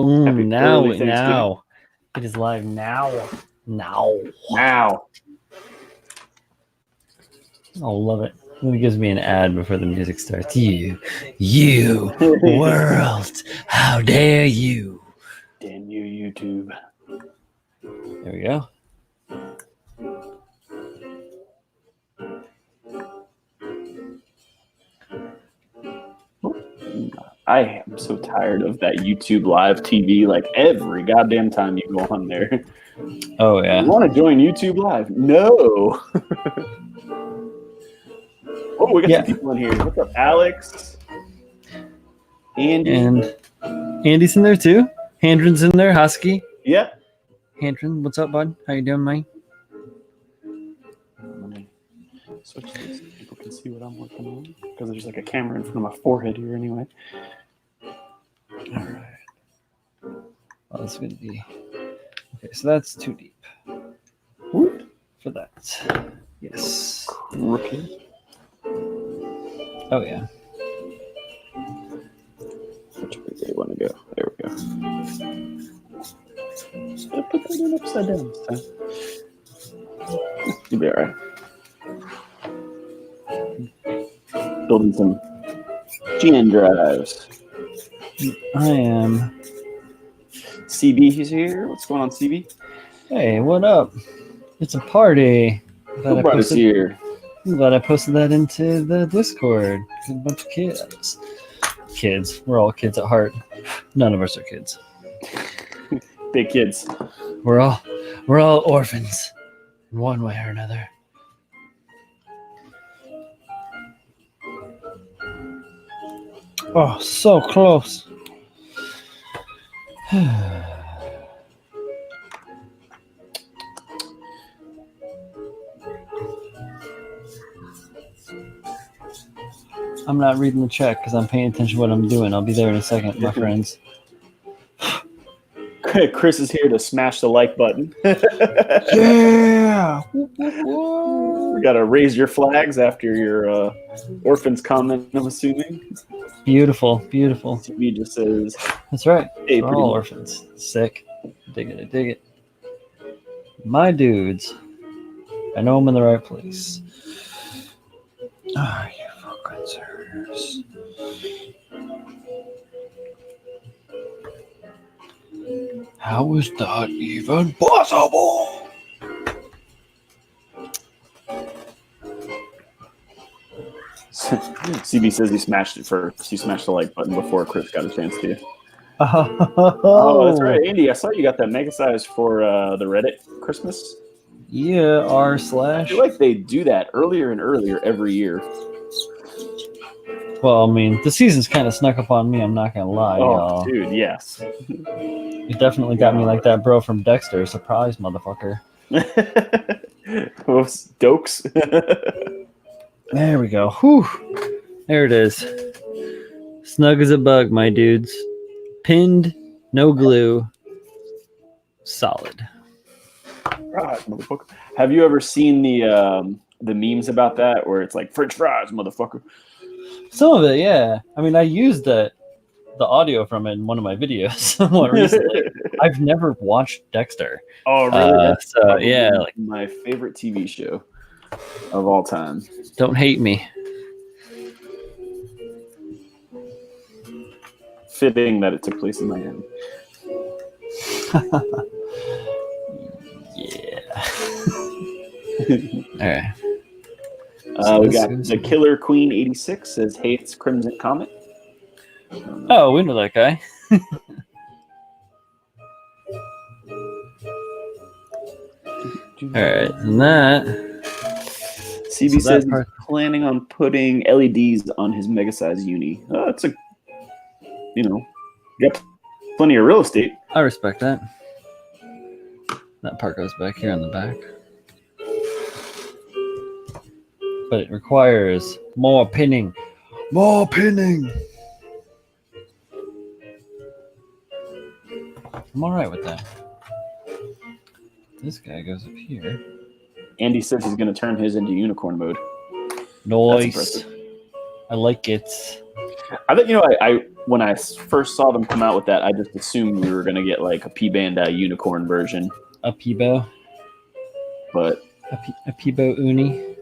Boom. early Thanksgiving. Now. It is live now. Now. Oh, love it. It gives me an ad before the music starts. You world, how dare you? Damn you, YouTube. There we go. I am so tired of that YouTube live TV. Like every goddamn time you go on there. Oh, yeah. You want to join YouTube live? No. Oh, we got some people in here. What's up, Alex? Andy. And Andy's in there too. Handren's in there. Husky. Yeah. Handren, what's up, bud? How you doing, mate? Let me switch this so people can see what I'm working on. Because there's like a camera in front of my forehead here anyway. All right. Well, that's going to be... Okay, so that's too deep. Whoop. For that. Yes. Rookie. Oh, yeah. Which way do you want to go? There we go. Just gotta put that in upside down this time. You'll be alright. Building some GN drives. I am. CB, he's here. What's going on, CB? Hey, what up? It's a party. Who brought us here? I'm glad I posted that into the Discord. A bunch of kids. Kids. We're all kids at heart. None of us are kids. Big kids. We're all orphans in one way or another. Oh, so close. I'm not reading the chat because I'm paying attention to what I'm doing. I'll be there in a second, my friends. Chris is here to smash the like button. Yeah! We got to raise your flags after your orphans comment, I'm assuming. Beautiful, beautiful. CB just says... That's right. Hey, we're all orphans. Sick. Dig it, I dig it. My dudes. I know I'm in the right place. Ah, you fucking sirs. How is that even possible? CB says he smashed it first. He smashed the like button before Chris got a chance to. Oh, That's right, Andy. I saw you got that mega size for the Reddit Christmas. Yeah, r/. I feel like they do that earlier and earlier every year. Well, I mean, the season's kind of snuck up on me. I'm not gonna lie, y'all. Dude, yes. It definitely got me like that bro from Dexter. Surprise, motherfucker. Those dokes. There we go. Whew. There it is. Snug as a bug, my dudes. Pinned, no glue. Solid. Right, motherfucker. Have you ever seen the memes about that where it's like French fries, motherfucker? Some of it, yeah. I mean, I used the audio from it in one of my videos more recently. I've never watched Dexter. Oh, really? So yeah, like my favorite TV show of all time. Don't hate me. Fitting that it took place in Miami. Yeah. All right. We got the Killer Queen 86 says hates Crimson Comet. Oh, we know that guy. All right, and that. CB says he's planning on putting LEDs on his mega size uni. That's a, you got plenty of real estate. I respect that. That part goes back here on the back. But it requires more pinning. More pinning! I'm alright with that. This guy goes up here. Andy says he's going to turn his into unicorn mode. Nice. I like it. I think, when I first saw them come out with that, I just assumed we were gonna get like a P-Bandai unicorn version. A Peebo. But a Peebo Uni.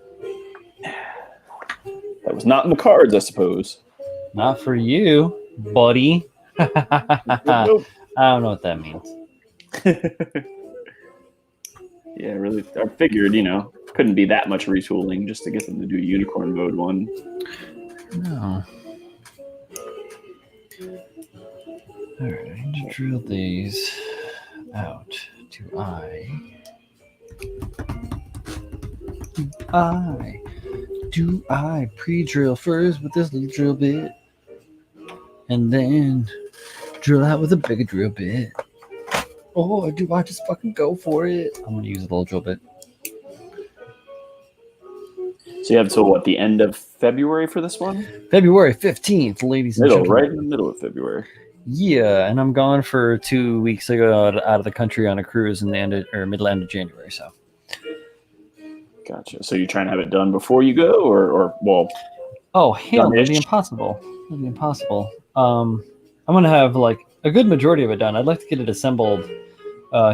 That was not in the cards, I suppose. Not for you, buddy. Nope. I don't know what that means. Yeah, really. I figured, couldn't be that much retooling just to get them to do unicorn mode one. No. All right, I need to drill these out. Do I pre-drill first with this little drill bit, and then drill out with a bigger drill bit? Or do I just fucking go for it? I'm gonna use a little drill bit. So you have until what, the end of February for this one? February 15th, ladies and gentlemen. Right in the middle of February. Yeah, and I'm gone for 2 weeks. I go out of the country on a cruise in the end middle end of January. So. Gotcha. So you're trying to have it done before you go, or well? Oh hell, that'd be impossible. That'd be impossible. I'm gonna have like a good majority of it done. I'd like to get it assembled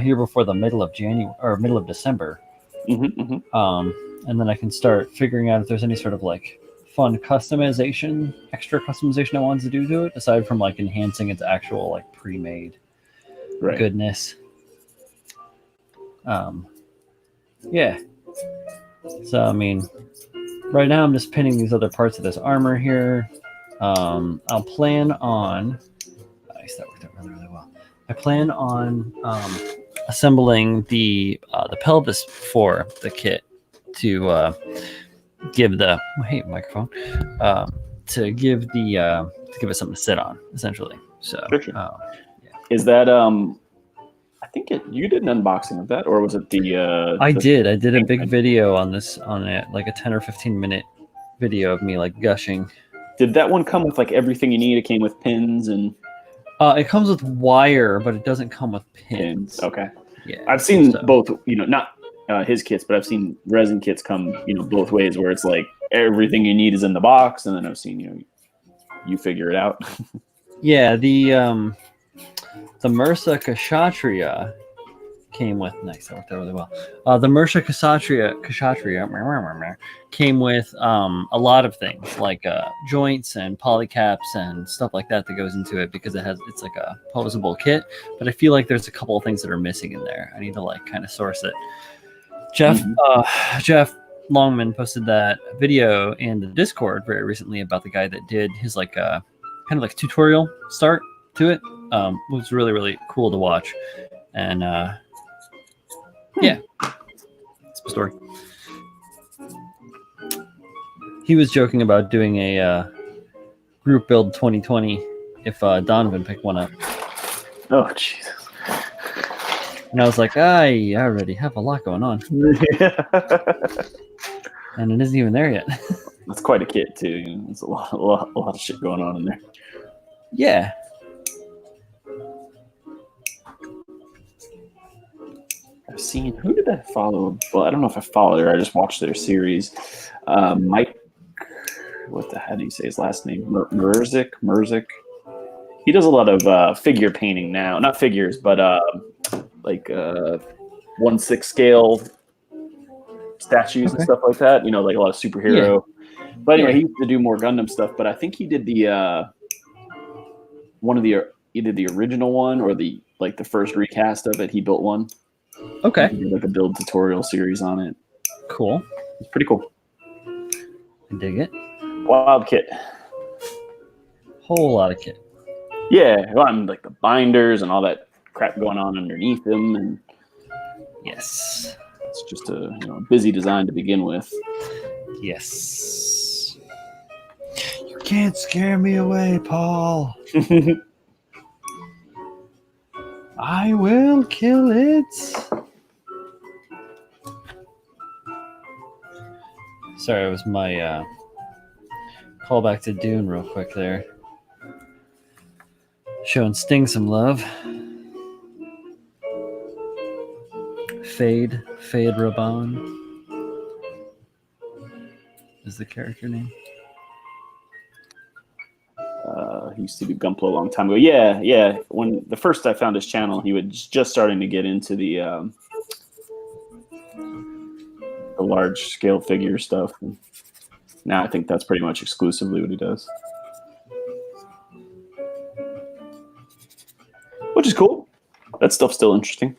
here before the middle of January or middle of December. And then I can start figuring out if there's any sort of like fun customization, extra customization I wanted to do to it, aside from like enhancing its actual like pre-made goodness. Yeah. So I mean, right now I'm just pinning these other parts of this armor here. I'll plan on. Nice, that worked out really, really well. I plan on assembling the pelvis for the kit to give the microphone to give it something to sit on, essentially. So yeah. Is that I think you did an unboxing of that, or was it the I did a big video on it, like a 10 or 15 minute video of me like gushing. Did that one come with like everything you need? It came with pins and it comes with wire, but it doesn't come with pins. Okay. Yeah. I've seen both, not his kits, but I've seen resin kits come, both ways, where it's like everything you need is in the box, and then I've seen you figure it out. Yeah, the MRSA Kshatriya came with that worked out really well. The MRSA Kshatriya came with a lot of things like joints and polycaps and stuff like that goes into it, because it's like a posable kit. But I feel like there's a couple of things that are missing in there. I need to like kind of source it. Jeff Longman posted that video in the Discord very recently about the guy that did his like kind of like tutorial start to it. It was really, really cool to watch. And yeah, that's the story. He was joking about doing a group build 2020 if Donovan picked one up. Oh, Jesus. And I was like, I already have a lot going on. And it isn't even there yet. That's quite a kit, too. There's a lot of shit going on in there. Yeah. I've seen, who did I follow? Well, I don't know if I followed her. I just watched their series. Mike, how do you say his last name? Merzik. He does a lot of figure painting now. Not figures, but like 1/6 scale statues and stuff like that. Like a lot of superhero. Yeah. But anyway, he used to do more Gundam stuff. But I think he did the either the original one or the first recast of it. He built one. Okay. He did like a build tutorial series on it. Cool. It's pretty cool. I dig it. Wild kit. Whole lot of kit. Yeah, well, and like the binders and all that crap going on underneath them, and yes, it's just a busy design to begin with. Yes. You can't scare me away, Paul. I will kill it. Sorry, it was my callback to Dune real quick there. Showing Sting some love. Fade Raban is the character name. used to do Gunpla a long time ago. Yeah. When the first I found his channel, he was just starting to get into the large scale figure stuff. And now I think that's pretty much exclusively what he does, which is cool. That stuff's still interesting.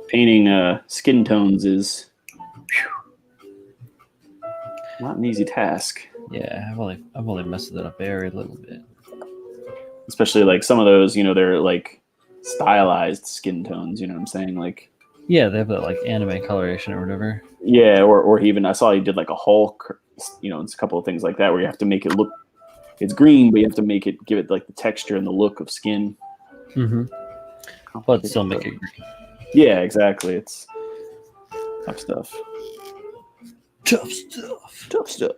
Painting skin tones is not an easy task. Yeah, I've only messed with it a very little bit. Especially like some of those, they're like stylized skin tones. You know what I'm saying? Like, Yeah, they have that like anime coloration or whatever. yeah, or even I saw he did like a Hulk. It's a couple of things like that where you have to make it look. It's green, but you have to give it like the texture and the look of skin. Mm-hmm. But still make it green. Yeah, exactly. It's tough stuff. Tough stuff. Tough stuff.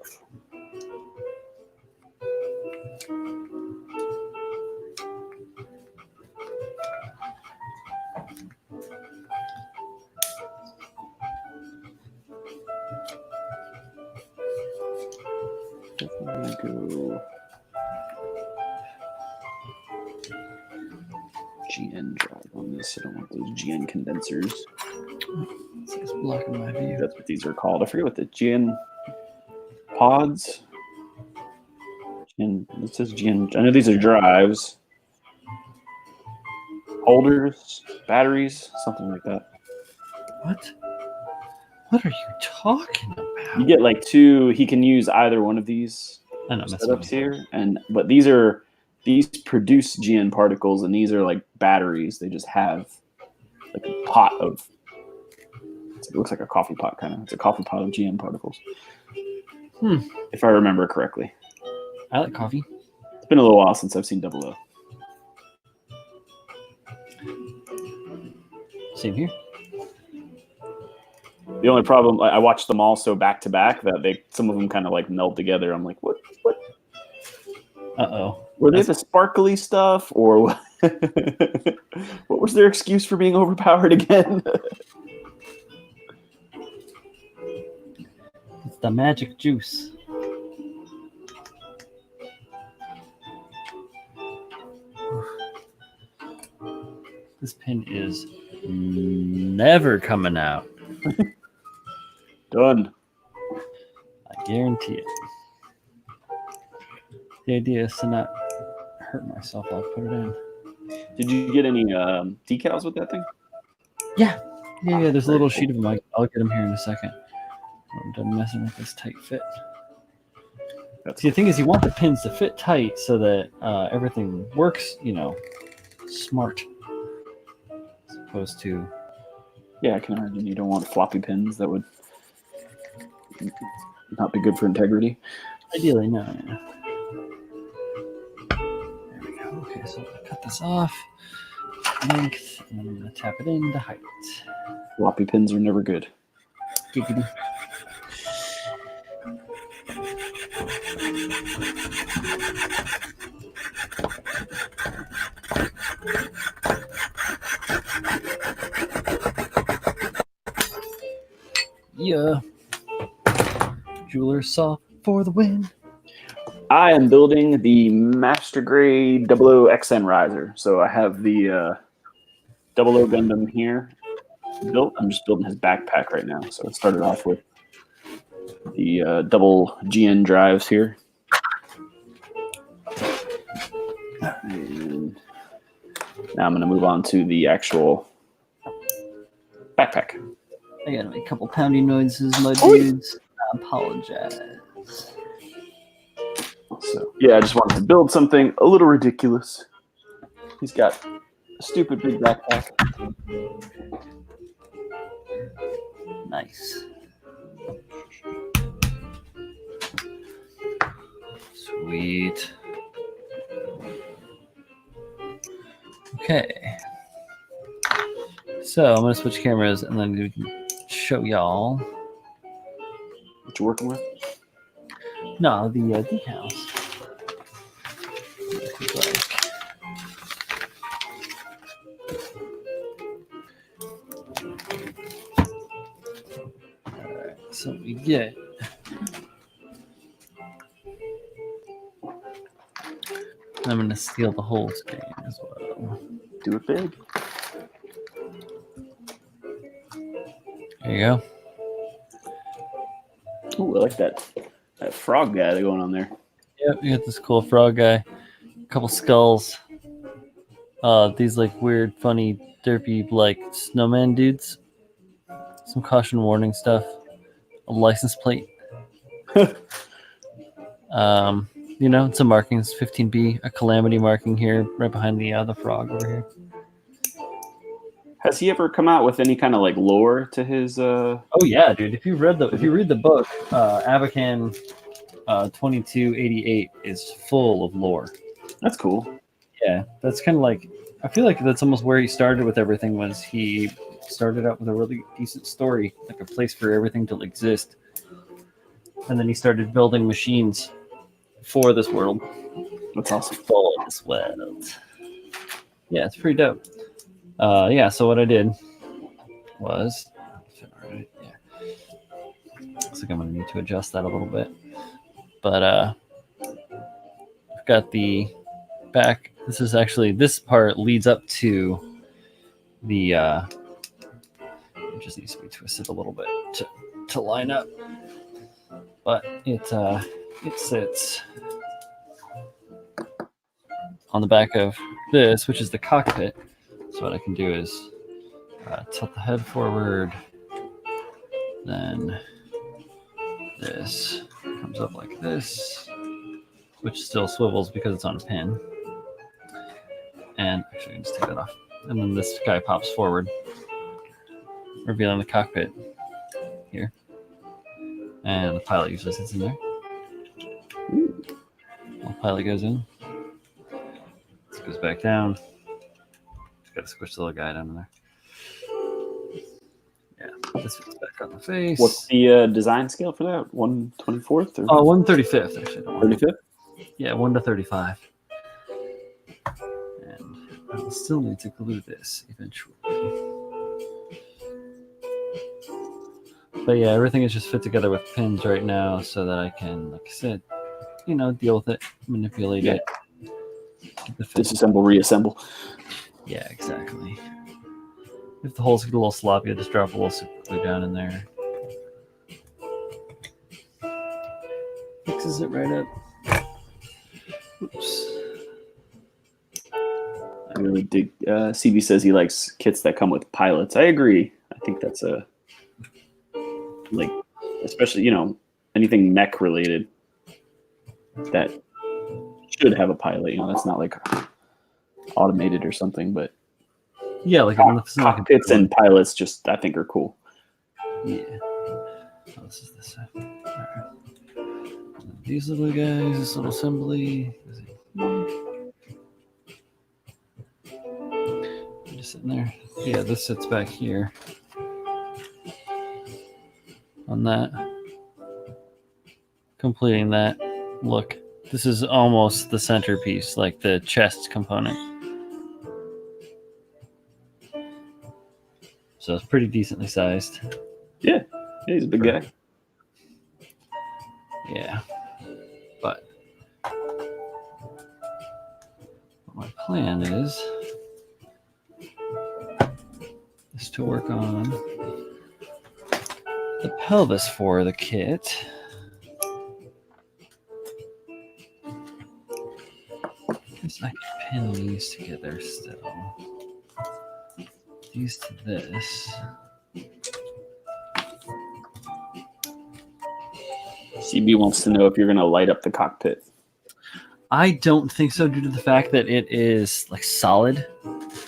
Definitely go GN drive on this. I don't want those GN condensers. It's blocking my view. That's what these are called. I forget what the GN pods. And it says GN. I know these are drives, holders, batteries, something like that. What? What are you talking about? You get like two. He can use either one of these I know, setups here, but these produce GN particles, and these are like batteries. They just have like a pot of. It looks like a coffee pot, kind of. It's a coffee pot of GN particles. If I remember correctly. I like coffee. It's been a little while since I've seen Double O. Same here. The only problem, I watched them all so back to back that some of them kind of like meld together. I'm like, what? Uh-oh. Were they the sparkly stuff, or what? What was their excuse for being overpowered again? It's the magic juice. This pin is never coming out. Done. I guarantee it. The idea is to not hurt myself while I put it in. Did you get any decals with that thing? Yeah. There's a little sheet of them. I'll get them here in a second. I'm done messing with this tight fit. See, the thing is, you want the pins to fit tight so that everything works, smart. As opposed to... Yeah, I can imagine you don't want floppy pins. That would not be good for integrity. Ideally, no. Yeah. There we go. Okay, so I'm going to cut this off. Length, and then I'm going to tap it in to height. Floppy pins are never good. Giggity. Yeah. Jeweler saw for the win. I am building the Master Grade 00XN riser. So I have the 00 Gundam here built. I'm just building his backpack right now. So it started off with the double GN drives here. And now I'm going to move on to the actual backpack. I gotta make a couple pounding noises, my dudes. I apologize. So yeah, I just wanted to build something a little ridiculous. He's got a stupid big backpack. Nice. Sweet. Okay. So I'm gonna switch cameras and then we can show y'all. What you working with? No, the decals. Alright, so we get I'm going to steal the whole screen as well. Do it big. There you go. Ooh, I like that frog guy going on there. Yep, you got this cool frog guy. A couple skulls. These like weird, funny, derpy like snowman dudes. Some caution warning stuff. A license plate. Some markings. 15B. A calamity marking here, right behind the frog over here. Has he ever come out with any kind of like lore to his? Oh yeah, dude. If you read the book, Abacan 2288 is full of lore. That's cool. Yeah, that's kind of like, I feel like that's almost where he started with everything. Was he started out with a really decent story, like a place for everything to exist, and then he started building machines for this world. That's awesome. For this world. Yeah, it's pretty dope. So what I did was, looks like I'm gonna need to adjust that a little bit, but I've got the back. This part leads up to the. It just needs to be twisted a little bit to line up, but it sits on the back of this, which is the cockpit. So what I can do is tilt the head forward, then this comes up like this, which still swivels because it's on a pin. And actually, I can just take that off. And then this guy pops forward, revealing the cockpit here. And the pilot usually sits in there. The pilot goes in. This goes back down. Just got to squish the little guy down in there. Yeah, this fits back on the face. What's the design scale for that? 1/24th? Oh, 1/35th, actually. 35th? Yeah, 1/35. And I will still need to glue this eventually. But yeah, everything is just fit together with pins right now so that I can, like I said, deal with it, manipulate it. Disassemble, reassemble. Yeah, exactly. If the holes get a little sloppy, I just drop a little super glue down in there. Fixes it right up. Oops. I really dig. CB says he likes kits that come with pilots. I agree. I think that's especially anything mech related that should have a pilot. That's not like automated or something, but yeah, like cockpits and pilots just I think are cool. Yeah. Oh, this is this side. Right. These little guys, this little assembly. Just sitting there. Yeah, this sits back here on that, completing that look. This is almost the centerpiece, like the chest component. So it's pretty decently sized. Yeah, he's a big guy. Yeah, but my plan is to work on the pelvis for the kit. I can pin these together still. These to this. CB wants to know if you're going to light up the cockpit. I don't think so, due to the fact that it is like solid.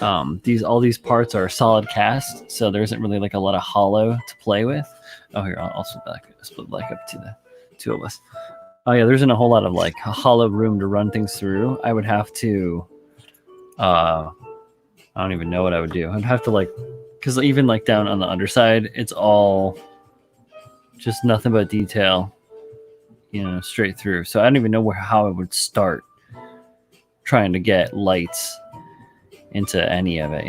All these parts are solid cast, so there isn't really like a lot of hollow to play with. Oh, here, I'll split back up to the two of us. Oh yeah, there isn't a whole lot of like a hollow room to run things through. I would have to, I don't even know what I would do. I'd have to because even like down on the underside, it's all just nothing but detail, straight through. So I don't even know how I would start trying to get lights into any of it,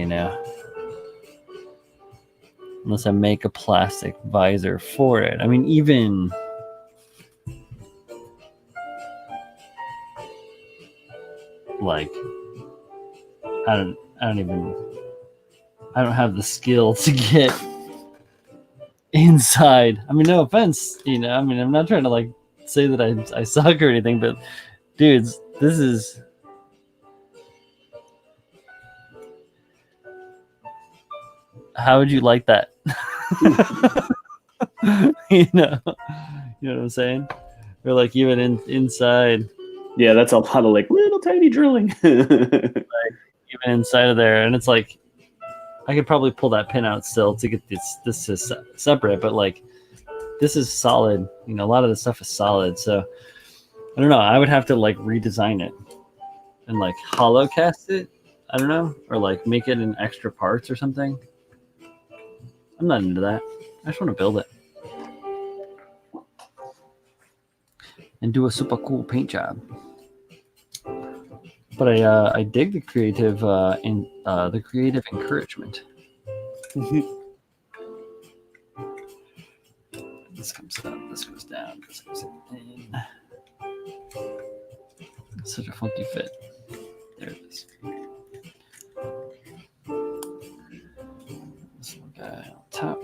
unless I make a plastic visor for it. I mean, even like I don't have the skill to get inside. I mean, no offense, I mean, I'm not trying to like say that I suck or anything, but dudes, this is how would you like that? you know what I'm saying? Or like even inside. Yeah, that's a lot of like little tiny drilling. Even inside of there, and it's like I could probably pull that pin out still to get this is separate, but like this is solid. A lot of the stuff is solid, so I don't know. I would have to like redesign it and like hollow cast it. I don't know, or like make it in extra parts or something. I'm not into that. I just want to build it and do a super cool paint job. But I dig the creative the creative encouragement. This comes up, this goes down, this goes in. It's such a funky fit. There it is. This little guy on top.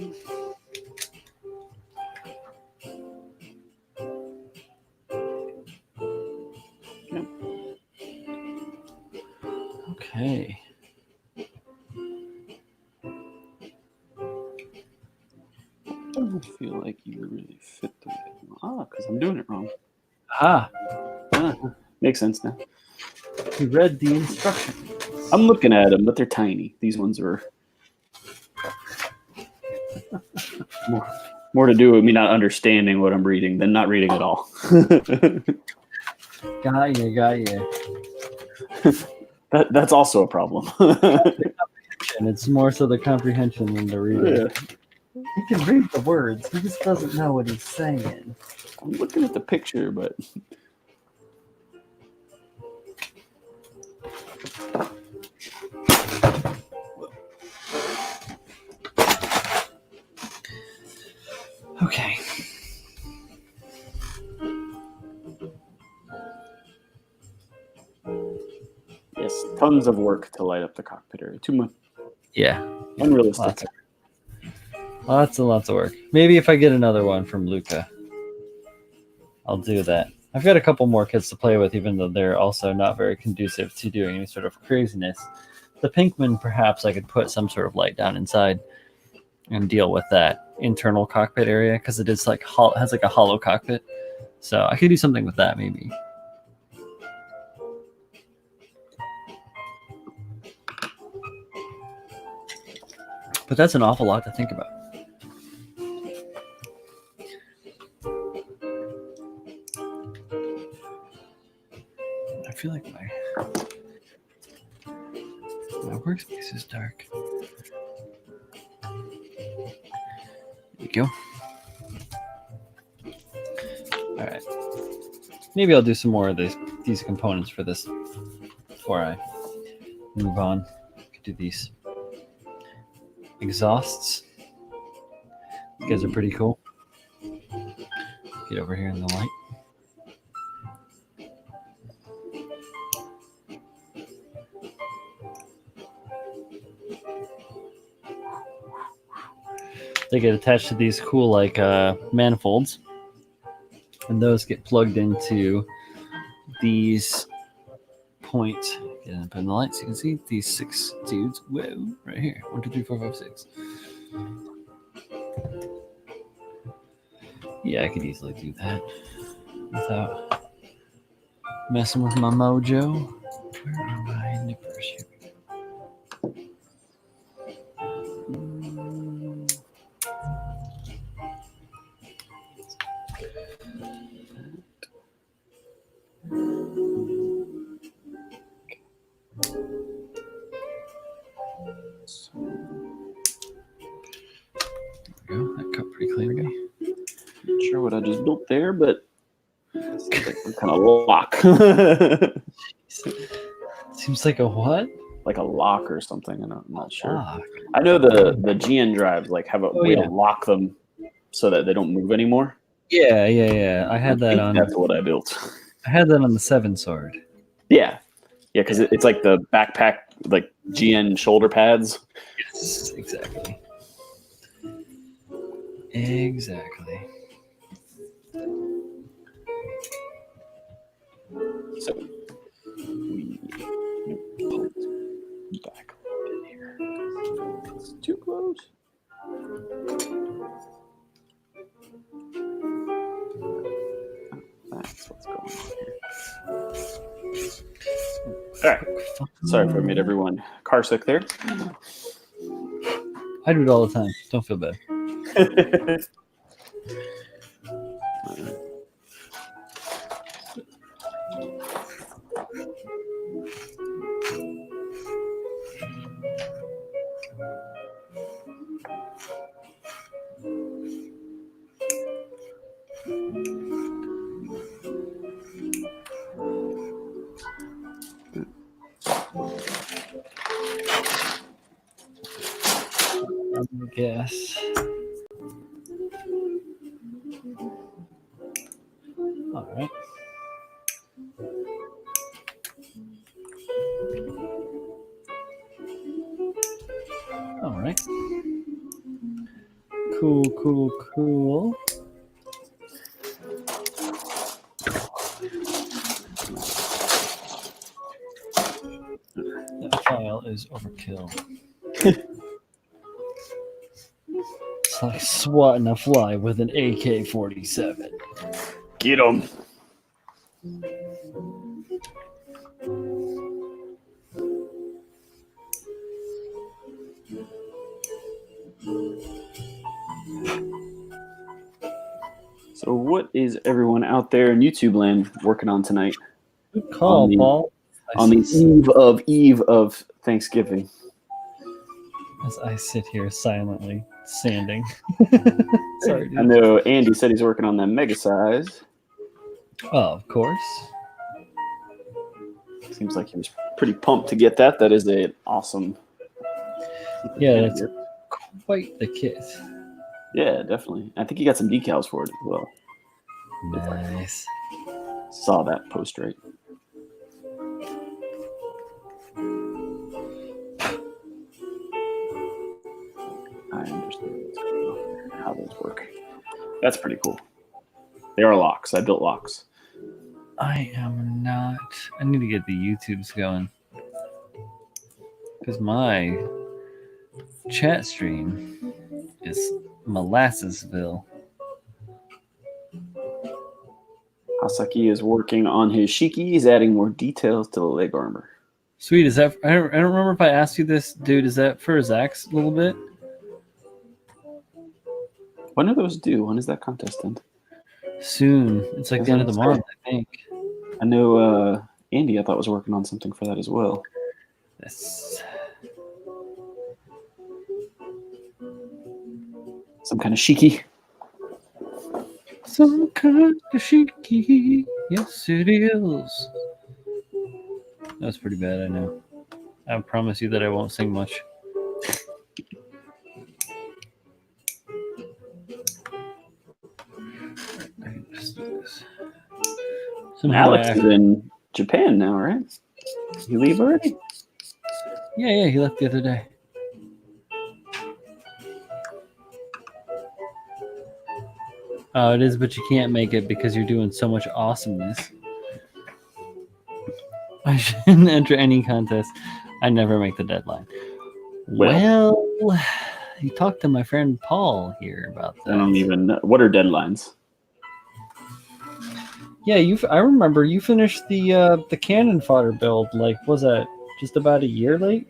Okay. I don't feel like you really fit the way because I'm doing it wrong. Makes sense now. You read the instructions. I'm looking at them, but they're tiny. These ones are more to do with me not understanding what I'm reading than not reading at all. Got you. That's also a problem. It's more so the comprehension than the reading. Yeah. He can read the words. He just doesn't know what he's saying. I'm looking at the picture, but... Okay. Yes, tons of work to light up the cockpit area. Too much. Yeah. Unrealistic. Lots and lots of work. Maybe if I get another one from Luca, I'll do that. I've got a couple more kits to play with, even though they're also not very conducive to doing any sort of craziness. The Pinkman, perhaps I could put some sort of light down inside and deal with that internal cockpit area, because it is like has like a hollow cockpit. So I could do something with that maybe. But that's an awful lot to think about. I feel like my workspace is dark. There we go. All right. Maybe I'll do some more of these components for this before I move on. I could do these exhausts. These guys are pretty cool. Get over here in the light. They get attached to these cool like manifolds, and those get plugged into these points. Get up in the light so you can see these 6 dudes. Whoa, right here. 1, 2, 3, 4, 5, 6. Yeah, I could easily do that without messing with my mojo. Where are my nippers here? There we go. That cut pretty clearly. Not sure what I just built there, but it seems like some kind of lock. Seems like a what? Like a lock or something. I'm not sure. Lock. I know the GN drives like have a way to lock them so that they don't move anymore. Yeah. I had that on. That's what I built. I had that on the 7 sword. Yeah, Yeah, because it's like the backpack, like GN shoulder pads. Yes, exactly. Exactly. So we pull this back a little bit here. It's too close. That's what's going on here. All right. Sorry if I made everyone car sick there. I do it all the time. Don't feel bad. I guess. All right. All right. Cool, cool, cool. That file is overkill. It's like swatting a fly with an AK-47. Get them. So what is everyone out there in YouTube land working on tonight? Good call, Paul. On the eve of Thanksgiving. As I sit here silently sanding. Sorry, dude. I know Andy said he's working on that mega size. Oh, of course. Seems like he was pretty pumped to get that. That is an awesome. Yeah, that's quite the kit. Yeah, definitely. I think he got some decals for it as well. Nice. Saw that post right. I understand what's going on there, how those work. That's pretty cool. They are locks. I built locks. I am not. I need to get the YouTubes going. Because my chat stream is Molassesville. Hasaki is working on his shikis, adding more details to the leg armor. Sweet. Is that? I don't remember if I asked you this, dude. Is that for Zach's a little bit? When are those due? When does that contest end? Soon. It's like the end of the month, I think. I know Andy, I thought, was working on something for that as well. Yes. Some kind of shiki. Some kind of shiki. Yes, it is. That's pretty bad, I know. I promise you that I won't sing much. Just do this. Alex is in Japan now, right? You leave already? Yeah, he left the other day. Oh, it is, but you can't make it because you're doing so much awesomeness. I shouldn't enter any contest. I never make the deadline. Well, you talked to my friend Paul here about that. I don't even know. What are deadlines? Yeah, I remember you finished the cannon fodder build. Like, was that just about a year late?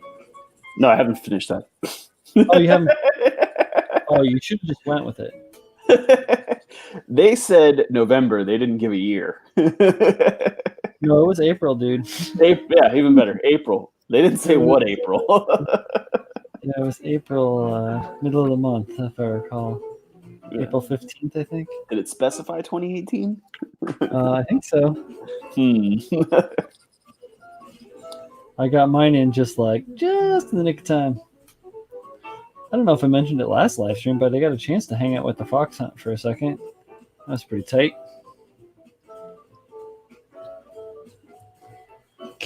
No, I haven't finished that. Oh, you haven't? Oh, you should have just went with it. They said November. They didn't give a year. No, it was April, dude. Yeah, even better. April. They didn't say what April. Yeah, it was April, middle of the month, if I recall. Yeah. April 15th, I think. Did it specify 2018? I think so. I got mine in just in the nick of time. I don't know if I mentioned it last live stream, but I got a chance to hang out with the fox hunt for a second. That was pretty tight.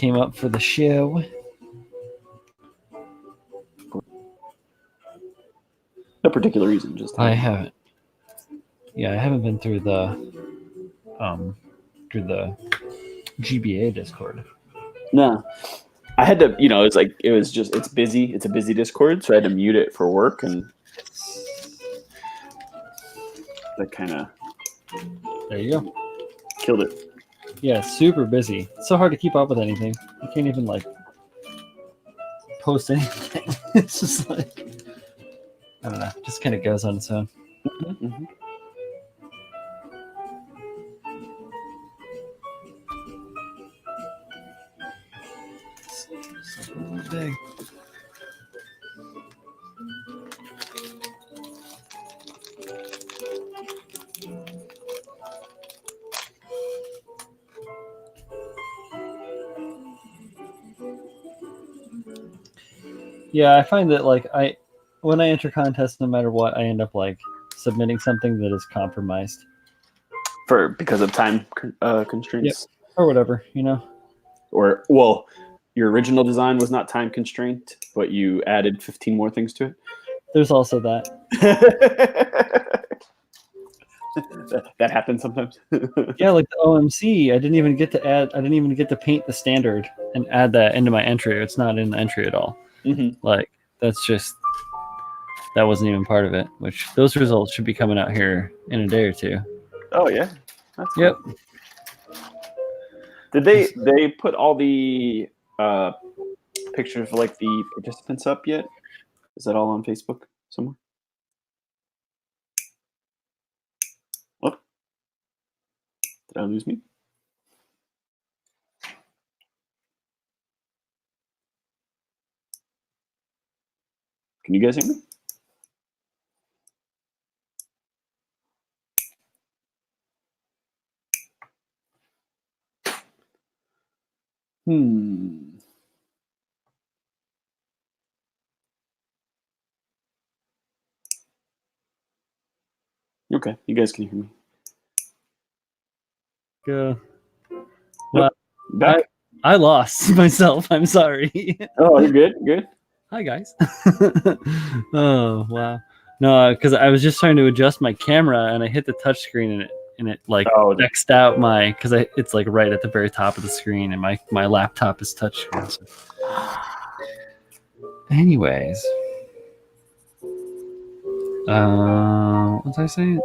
came up for the show. No particular reason, just I haven't. Yeah, I haven't been through the GBA Discord. No, I had to. It's busy. It's a busy Discord, so I had to mute it for work, and that kind of There you go. killed it. Yeah, it's super busy. It's so hard to keep up with anything. You can't even like post anything. It's just like I don't know. Just kind of goes on its own. Mm-hmm. So big. Yeah, I find that like when I enter contests, no matter what, I end up like submitting something that is compromised Because of time constraints, or whatever, you know. or well, your original design was not time constrained, but you added 15 more things to it. There's also that. That happens sometimes. Yeah, like the OMC, I didn't even get to paint the standard and add that into my entry. It's not in the entry at all. Mm-hmm. Like that wasn't even part of it. Which those results should be coming out here in a day or two. Oh yeah, that's Yep. Cool. Did they put all the pictures of like the participants up yet? Is that all on Facebook somewhere? What? Did I lose me? Can you guys hear me? Okay, you guys can hear me. Well, Back? I lost myself. I'm sorry. Oh, you're good. Good. Hi guys. Oh wow. No, because I was just trying to adjust my camera and I hit the touch screen and it like X'd out because it's like right at the very top of the screen and my laptop is touch screen. So. Anyways. What was I saying?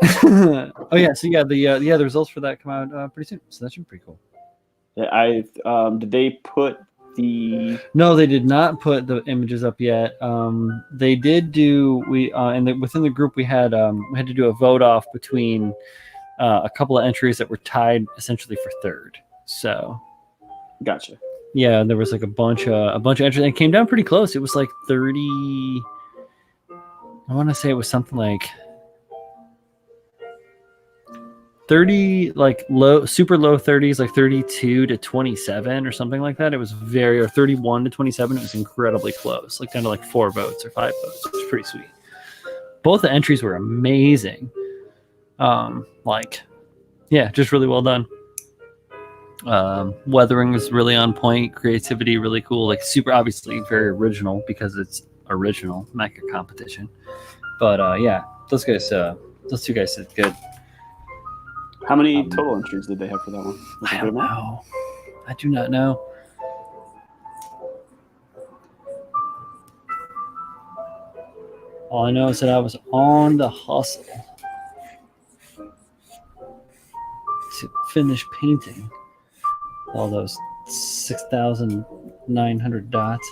Oh yeah, so yeah, the results for that come out pretty soon, so that should be pretty cool. Yeah, did they put the? No, they did not put the images up yet. They did do within the group we had to do a vote off between a couple of entries that were tied essentially for third. So, Gotcha. Yeah, there was like a bunch of entries, and it came down pretty close. It was like 30. I want to say it was something like 30, like super low 30s, like 32 to 27 or something like that. It was or 31 to 27. It was incredibly close, like down to like 4 votes or 5 votes. It was pretty sweet. Both the entries were amazing. Just really well done. Weathering was really on point. Creativity really cool. Like super, obviously very original because it's original mecha competition. But those two guys did good. How many total entries did they have for that one? I don't know. I do not know. All I know is that I was on the hustle to finish painting all those 6,900 dots.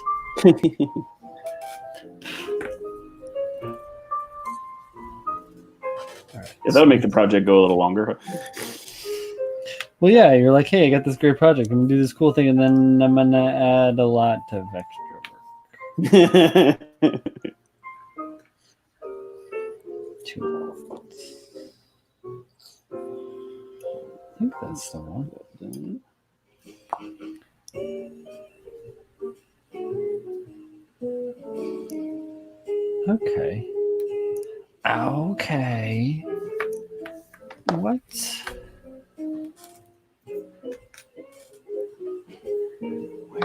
Yeah, that'll make the project go a little longer. Well, yeah, you're like, hey, I got this great project. I'm gonna do this cool thing, and then I'm gonna add a lot of extra work. 2 volts. I think that's the one. Okay. Okay. What?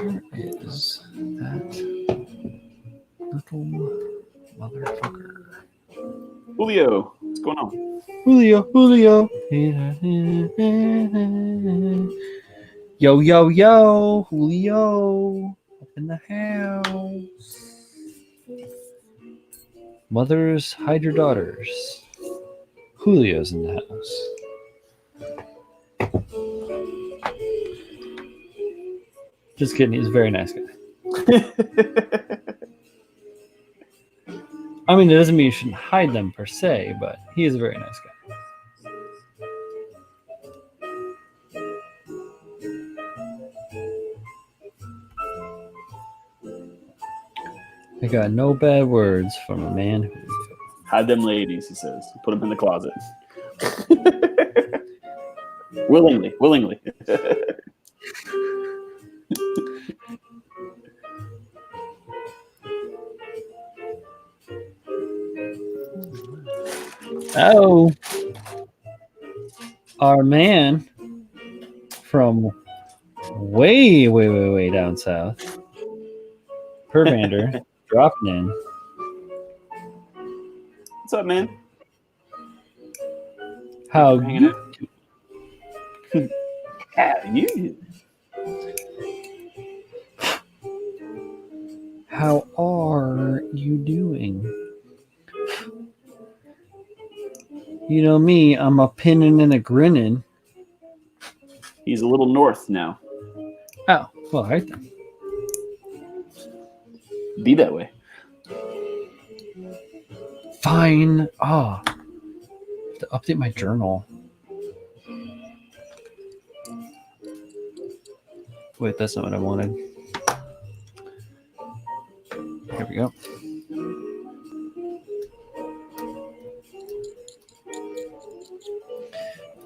Where is that little motherfucker? Julio, what's going on? Julio. Yo, yo, yo, Julio. Up in the house. Mothers, hide your daughters. Julio's in the house. Just kidding, he's a very nice guy. I mean, it doesn't mean you shouldn't hide them per se, but he is a very nice guy. I got no bad words from a man who... Hide them ladies, he says. Put them in the closet. willingly. Oh, our man from way down south, Hervander, dropping in. What's up, man? How Hanging out. You? How are you doing? You know me, I'm a pinning and a grinning. He's a little north now. Oh, well, all right then. Be that way. Fine. Oh, I have to update my journal. Wait, that's not what I wanted. Here we go.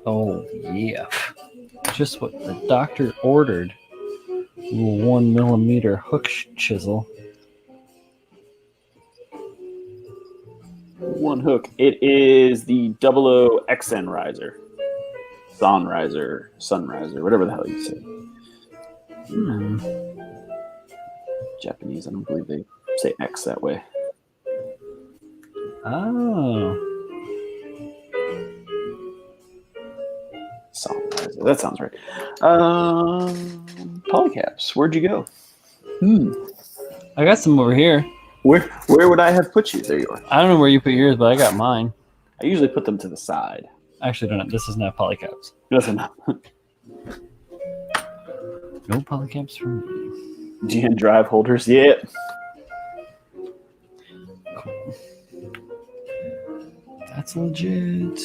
Oh, yeah. Just what the doctor ordered. Little 1mm hook chisel. One hook. It is the 00XN riser. Sunriser, whatever the hell you say. Japanese, I don't believe they say X that way. Oh. Sunriser, that sounds right. Polycaps, where'd you go? I got some over here. Where would I have put you? There you are. I don't know where you put yours, but I got mine. I usually put them to the side. Actually, don't know. This is not polycaps. Doesn't No polycaps for me. GN drive holders, yeah. Cool. That's legit.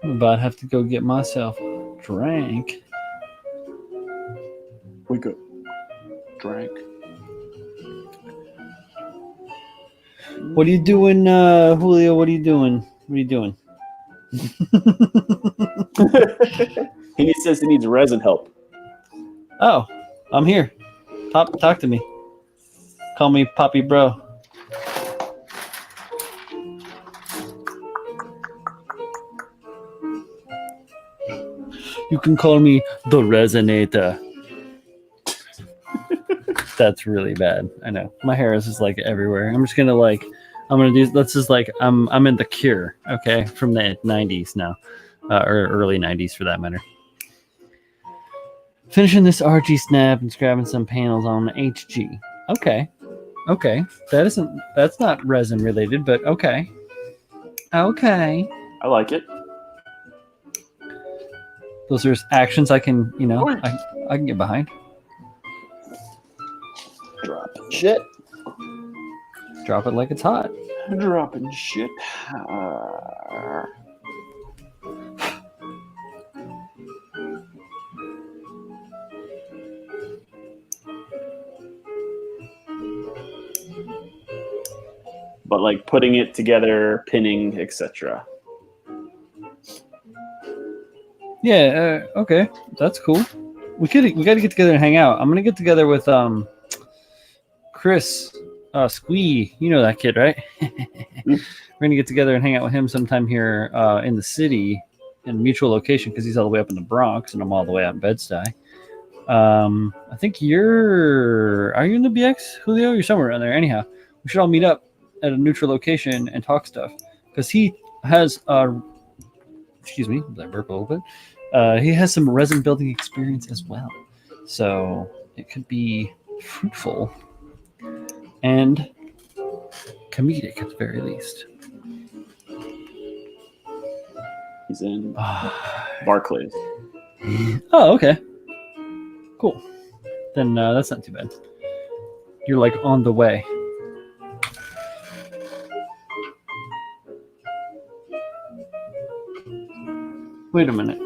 I'm about to have to go get myself a drink. We go. Drank. What are you doing, Julio? What are you doing? He says he needs resin help. Oh, I'm here. Talk to me. Call me Poppy Bro. You can call me the Resonator. That's really bad. I know. My hair is just like everywhere. I'm gonna do. Let's just like I'm in The Cure. Okay, from the 90s now, or early 90s for that matter. Finishing this RG snap and scrapping some panels on HG. Okay. That's not resin related, but okay. I like it. Those are actions I can, I can get behind. Dropping shit. Drop it like it's hot. Dropping shit. But like putting it together, pinning, etc. Yeah. Okay. That's cool. We got to get together and hang out. I'm gonna get together with Chris Squee. You know that kid, right? We're gonna get together and hang out with him sometime here in the city. in mutual location because he's all the way up in the Bronx and I'm all the way out in Bed-Stuy. I think are you in the BX, Julio? You're somewhere around there. Anyhow, we should all meet up at a neutral location and talk stuff because he has excuse me, I burp a little bit. He has some resin building experience as well, so it could be fruitful and comedic at the very least. He's in Barclays. Oh, okay. Cool. Then that's not too bad. You're like on the way. Wait a minute.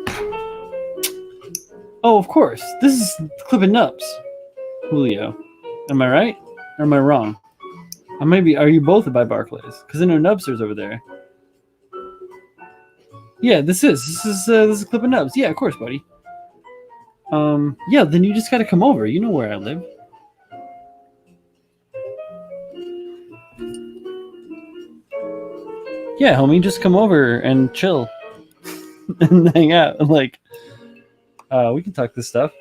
Oh, of course. This is Clippin' Nubs, Julio. Am I right? Or am I wrong? Or maybe are you both by Barclays? Because I know Nubster's over there. Yeah, this is Clippin' Nubs. Yeah, of course, buddy. Yeah, then you just gotta come over. You know where I live. Yeah, homie, just come over and chill and hang out. Like, we can talk this stuff.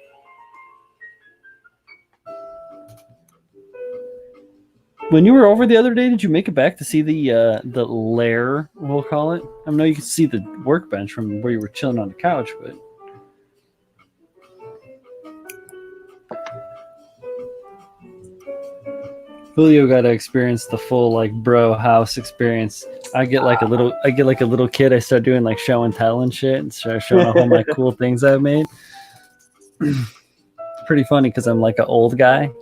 When you were over the other day, did you make it back to see the lair, we'll call it? I know you could see the workbench from where you were chilling on the couch, but Julio got to experience the full like bro house experience. I get like a little kid. I start doing like show and tell and shit, and start showing off all my cool things I've made. Pretty funny because I'm like an old guy.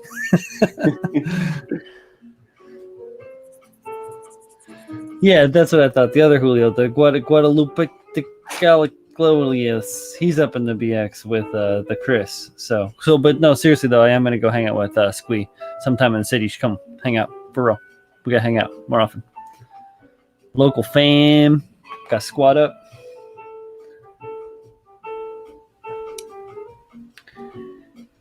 Yeah, that's what I thought. The other Julio, the Guadalupe de Calaclolius, he's up in the BX with the Chris. So, but no, seriously though, I am gonna go hang out with Squee sometime in the city. You should come hang out for real. We gotta hang out more often. Local fam, got squad up.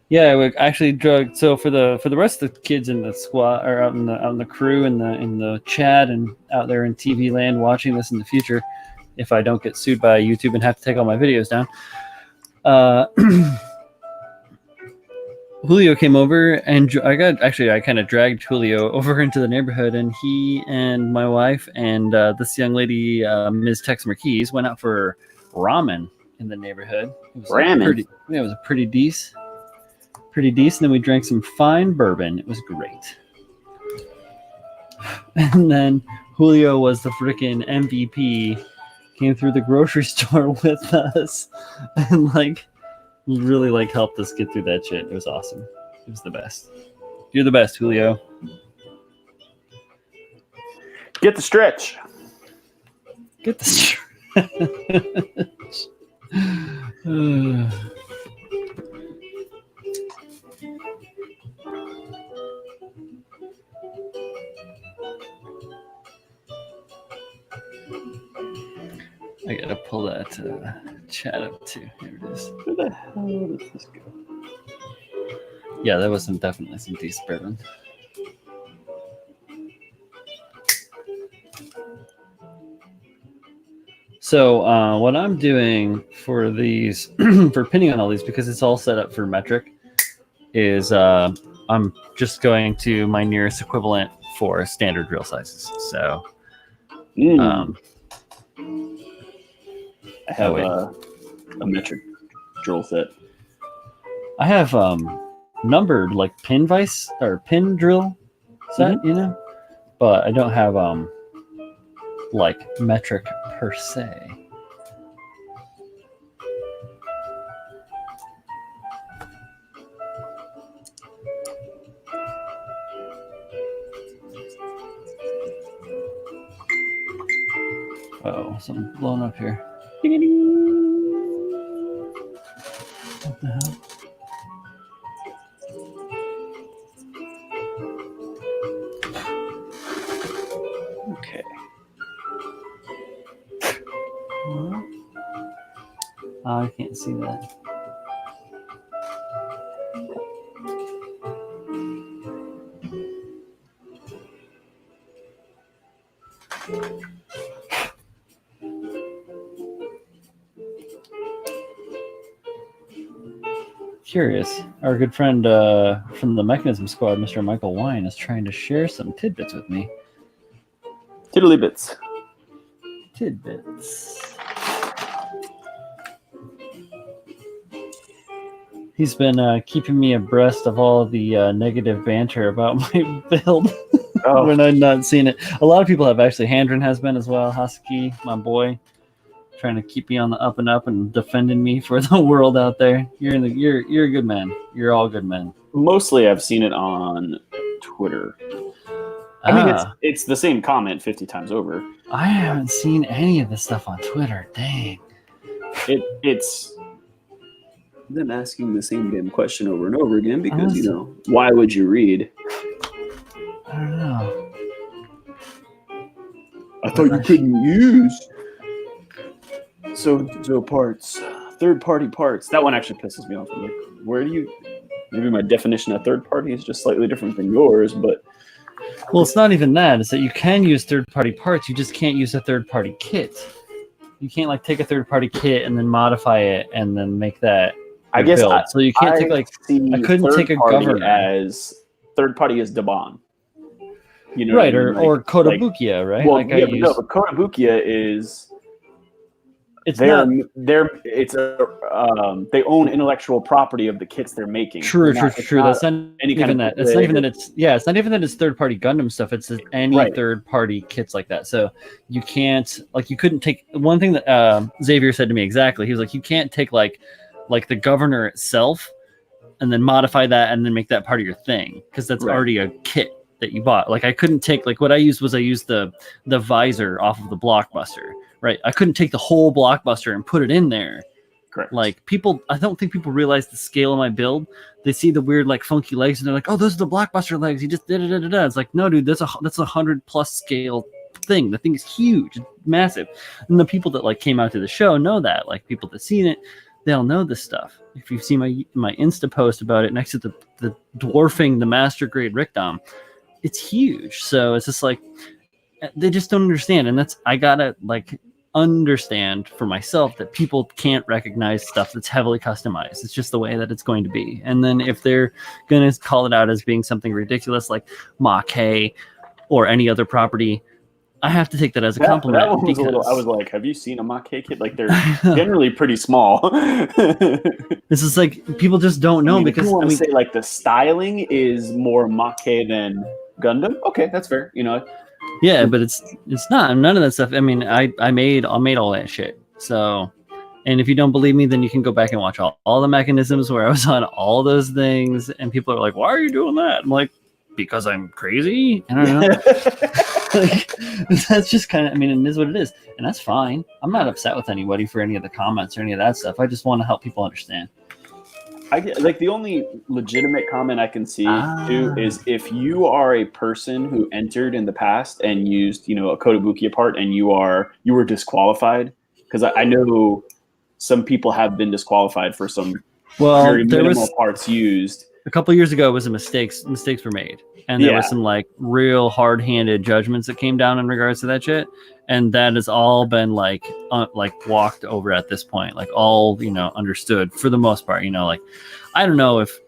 Yeah, I would actually drug. So for the rest of the kids in the squad or out in the crew in the chat and out there in TV land watching this in the future, if I don't get sued by YouTube and have to take all my videos down, Julio came over and I kind of dragged Julio over into the neighborhood, and he and my wife and this young lady, Ms. Tex Marquise, went out for ramen in the neighborhood. It was Ramen. It was a pretty decent. Then we drank some fine bourbon. It was great. And then Julio was the freaking MVP. Came through the grocery store with us and like really like helped us get through that shit. It was awesome. It was the best. You're the best, Julio. Get the stretch. Get the stretch. I gotta pull that chat up too. Here it is. Where the hell does this go? Yeah, that was definitely some decent bourbon. So what I'm doing for these, for pinning on all these, because it's all set up for metric, is I'm just going to my nearest equivalent for standard drill sizes. So I have a metric drill set. I have numbered like pin vise or pin drill set, you know, but I don't have like metric per se. Oh, something blown up here. What the hell? Okay. Oh, I can't see that. curious. Our good friend from the Mechanism Squad, Mr. Michael Wine, is trying to share some tidbits with me. Tiddly bits. Tidbits. He's been keeping me abreast of all the negative banter about my build when I've not seen it. A lot of people have actually. Handren has been as well. Husky, my boy, trying to keep me on the up and up and defending me for the world out there. You're a good man. You're all good men. Mostly, I've seen it on Twitter. I mean, it's the same comment 50 times over. I haven't seen any of this stuff on Twitter. Dang. It's them asking the same damn question over and over again because, why would you read? I don't know. I thought you couldn't use so parts, third-party parts. That one actually pisses me off. I'm like, where do you... Maybe my definition of third-party is just slightly different than yours, but... Well, it's not even that. It's that you can use third-party parts. You just can't use a third-party kit. You can't, take a third-party kit and then modify it and then make that... I guess so you can't take I couldn't take a governor as third party as Daban. Right, or Kotobukiya, right? Well, but Kotobukiya is they own intellectual property of the kits they're making. True. That's not even that. It's not even that it's third party Gundam stuff. It's any third party kits like that. So you can't you couldn't take one thing that Xavier said to me exactly. He was like, you can't take like the governor itself and then modify that and then make that part of your thing because that's already a kit that you bought. I couldn't take what I used the visor off of the Blockbuster, right? I couldn't take the whole Blockbuster and put it in there. Correct. I don't think people realize the scale of my build. They see the weird funky legs and they're like, oh, those are the Blockbuster legs. He just did it. It's like, no, dude, that's a 100+ scale thing. The thing is huge, it's massive. And the people that came out to the show know that. People that seen it, they'll know this stuff. If you see my Insta post about it next to the dwarfing the master grade Rickdom, it's huge. So it's just they just don't understand. And I gotta understand for myself that people can't recognize stuff that's heavily customized. It's just the way that it's going to be. And then if they're going to call it out as being something ridiculous like Mach-E or any other property, I have to take that as a compliment. That one was I was like, have you seen a Mach-E kit? They're generally pretty small. This is people just don't know because if you want to say the styling is more Mach-E than Gundam. Okay, that's fair. Yeah, but it's not none of that stuff. I mean, I made all that shit. So, and if you don't believe me, then you can go back and watch all the mechanisms where I was on all those things, and people are like, "Why are you doing that?" I'm like, "Because I'm crazy." I don't know. That's just kind of. I mean, it is what it is, and that's fine. I'm not upset with anybody for any of the comments or any of that stuff. I just want to help people understand. I get the only legitimate comment I can see too is if you are a person who entered in the past and used a Kotobukiya part and you were disqualified, because I know some people have been disqualified for some very minimal parts used. A couple years ago, it was mistakes were made, and there was some real hard-handed judgments that came down in regards to that shit, and that has all been walked over at this point, all understood for the most part. I don't know if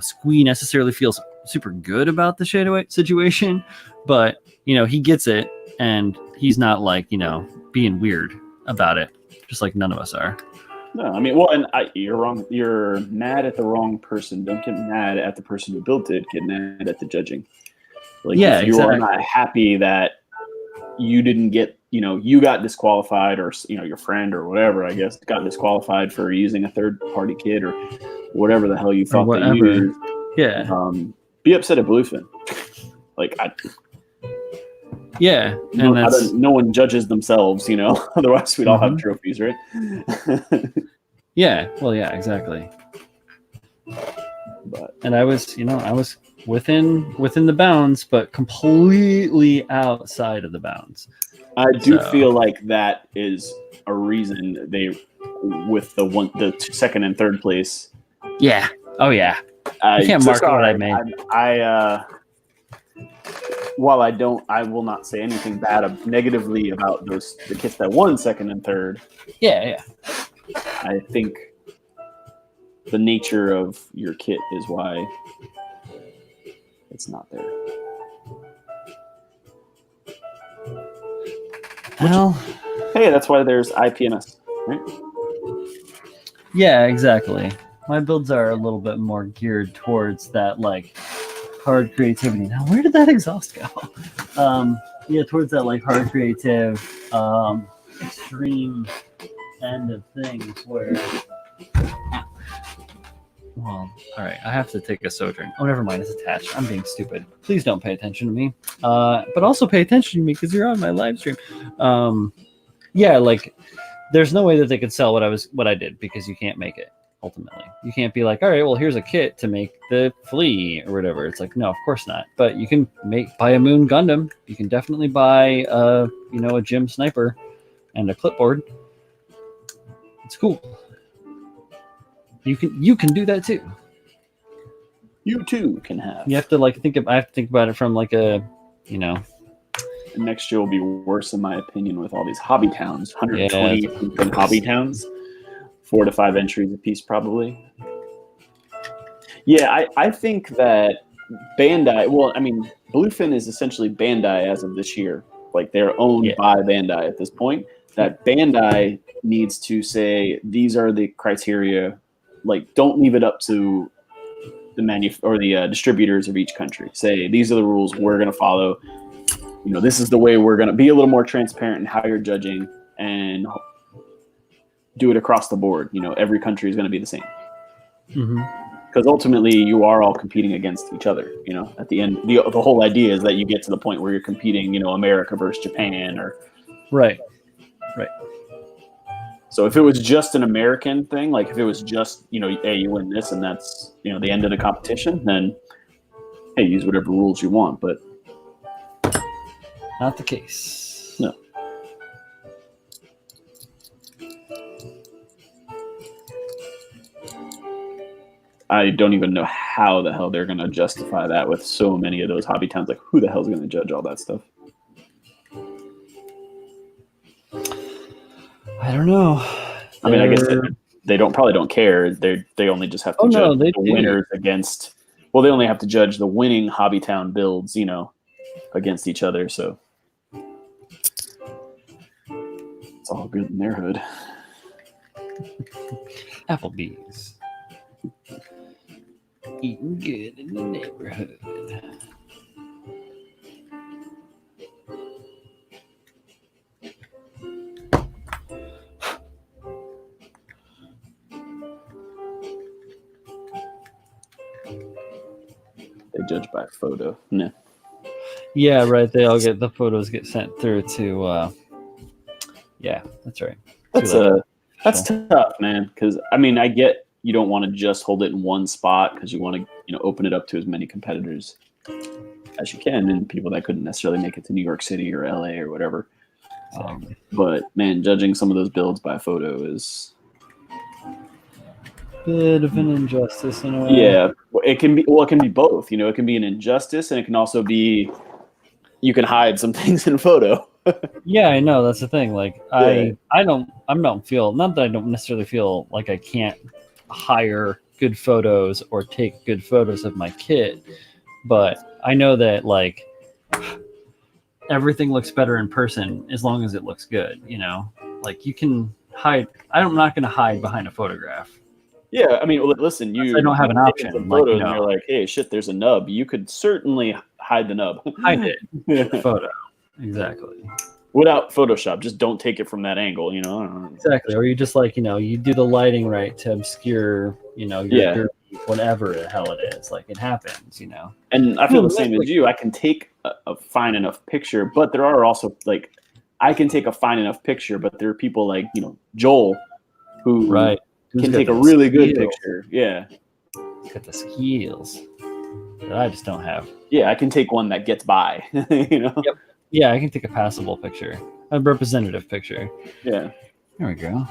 Squee necessarily feels super good about the shade situation, but he gets it, and he's not being weird about it, just like none of us are. No, I mean, you're wrong. You're mad at the wrong person. Don't get mad at the person who built it. Get mad at the judging. If you are not happy that you didn't get, you got disqualified, or your friend or whatever, I guess, got disqualified for using a third-party kit or whatever the hell you thought they used. Yeah. Be upset at Bluefin. Yeah, and no one judges themselves, Otherwise, we'd all have trophies, right? Yeah. Well, yeah, exactly. And I was within the bounds, but completely outside of the bounds. I do feel like that is a reason with the second and third place. Yeah. Oh yeah. I can't mark what I made. While I will not say anything negatively about the kits that won second and third. Yeah. I think the nature of your kit is why it's not there. Well, Hey, that's why there's IPMS, right? yeah, exactly. My builds are a little bit more geared towards that like hard creativity. Now, where did that exhaust go? Yeah, towards that like hard creative, extreme end of things where. Well, all right. I have to take a sojourn. Oh, never mind. It's attached. I'm being stupid. Please don't pay attention to me. But also pay attention to me because you're on my live stream. Yeah, like there's no way that they could sell what I did because you can't make it. Ultimately, you can't be like, all right, well, here's a kit to make the flea or whatever. It's like, no, of course not. But you can buy a Moon Gundam. You can definitely buy a gym sniper and a clipboard. It's cool. You can do that too. You too can have. You have to like I have to think about it from like a, Next year will be worse in my opinion with all these hobby towns. 120 Yeah, hobby towns, 4 to 5 entries a piece probably. Yeah, I think that Bandai. Well, I mean, Bluefin is essentially Bandai as of this year. Like they're owned by Bandai at this point. That Bandai needs to say these are the criteria. Like, don't leave it up to the distributors of each country. Say these are the rules we're going to follow. This is the way we're going to be a little more transparent in how you're judging and do it across the board. Every country is going to be the same. Because ultimately you are all competing against each other. At the end, the whole idea is that you get to the point where you're competing, America versus Japan or right. So if it was just an American thing, like if it was just, hey, you win this and that's, the end of the competition, then hey, use whatever rules you want. But not the case. No. I don't even know how the hell they're going to justify that with so many of those hobby towns. Like, who the hell is going to judge all that stuff? I don't know. I mean, I guess they probably don't care. They only just have to judge the winners against. Well, they only have to judge the winning hobby town builds, against each other. So it's all good in their hood. Applebee's. Eating good in the neighborhood. They judge by photo. No. Yeah, right. They all the photos get sent through to. Yeah, that's right. That's tough, man. Because I mean, I get you don't want to just hold it in one spot because you want to, open it up to as many competitors as you can and people that couldn't necessarily make it to New York City or LA or whatever. But man, judging some of those builds by photo is bit of an injustice in a way. Yeah, it can be. Well, it can be both. It can be an injustice, and it can also be you can hide some things in photo. Yeah, I know. That's the thing. Like, I don't feel, not that I don't necessarily feel like I can't hire good photos or take good photos of my kit, but I know that like everything looks better in person as long as it looks good. Like you can hide. I'm not going to hide behind a photograph. Yeah, I mean, listen, I don't have an option. Some photos and you're like, hey, shit, there's a nub. You could certainly hide the nub. Hide it. Photo. Exactly. Without Photoshop, just don't take it from that angle, I don't know. Exactly. Or you just like, you do the lighting right to obscure, your whatever the hell it is. Like it happens, And I feel the same as you. I can take a fine enough picture, but there are also like, I can take a fine enough picture, but there are people like, Joel who can take a really good picture. Yeah. Got the skills that I just don't have. Yeah, I can take one that gets by, Yep. Yeah, I can take a passable picture, a representative picture. Yeah. There we go.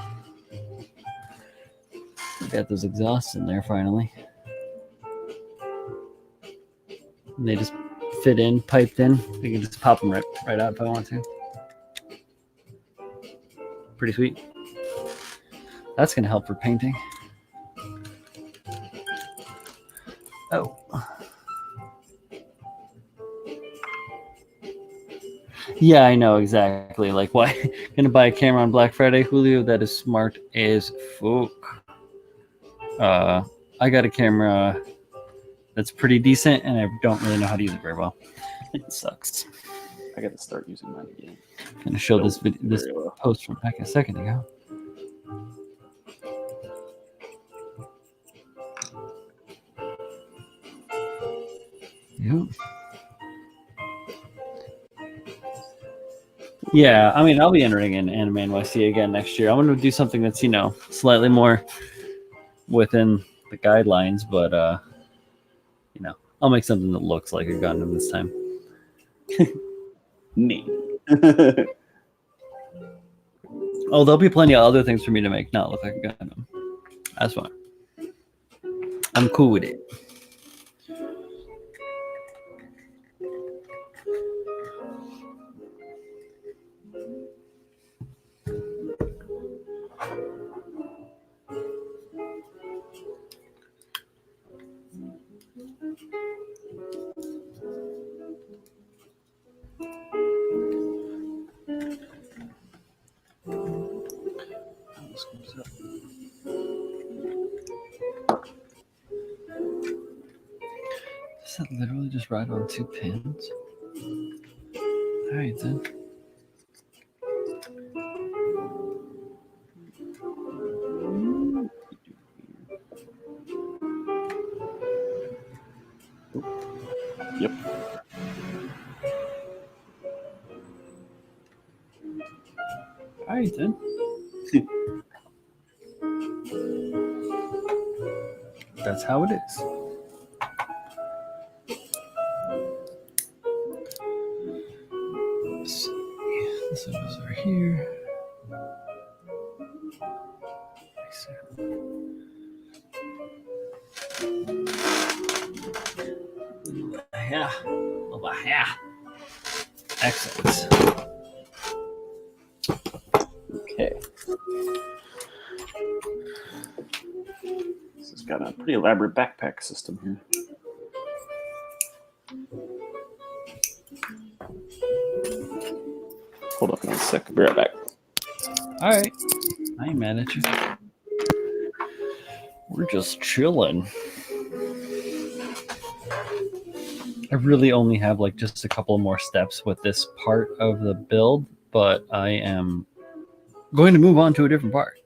Got those exhausts in there finally. And they just fit in, piped in. You can just pop them right out if I want to. Pretty sweet. That's going to help for painting. Oh. Yeah, I know exactly. Like, why gonna buy a camera on Black Friday, Julio? That is smart as fuck. I got a camera that's pretty decent, and I don't really know how to use it very well. It sucks. I got to start using mine again. I'm gonna show this Don't video, this very well. post from back a second ago. Yep. Yeah, I mean, I'll be entering in Anime NYC again next year. I'm going to do something that's, you know, slightly more within the guidelines, but, you know, I'll make something that looks like a Gundam this time. Me. Oh, there'll be plenty of other things for me to make not look like a Gundam. That's fine. I'm cool with it. Does that literally just ride on 2 pins? All right, then. Yep. All right, then. That's how it is. Let's see. This goes over here. Yeah. Over here. Excellent. Okay. This has got a pretty elaborate backpack system here. Hold up 1 sec. Be right back. All right. I ain't mad at you. We're just chilling. I really only have like just a couple more steps with this part of the build, but I am going to move on to a different part.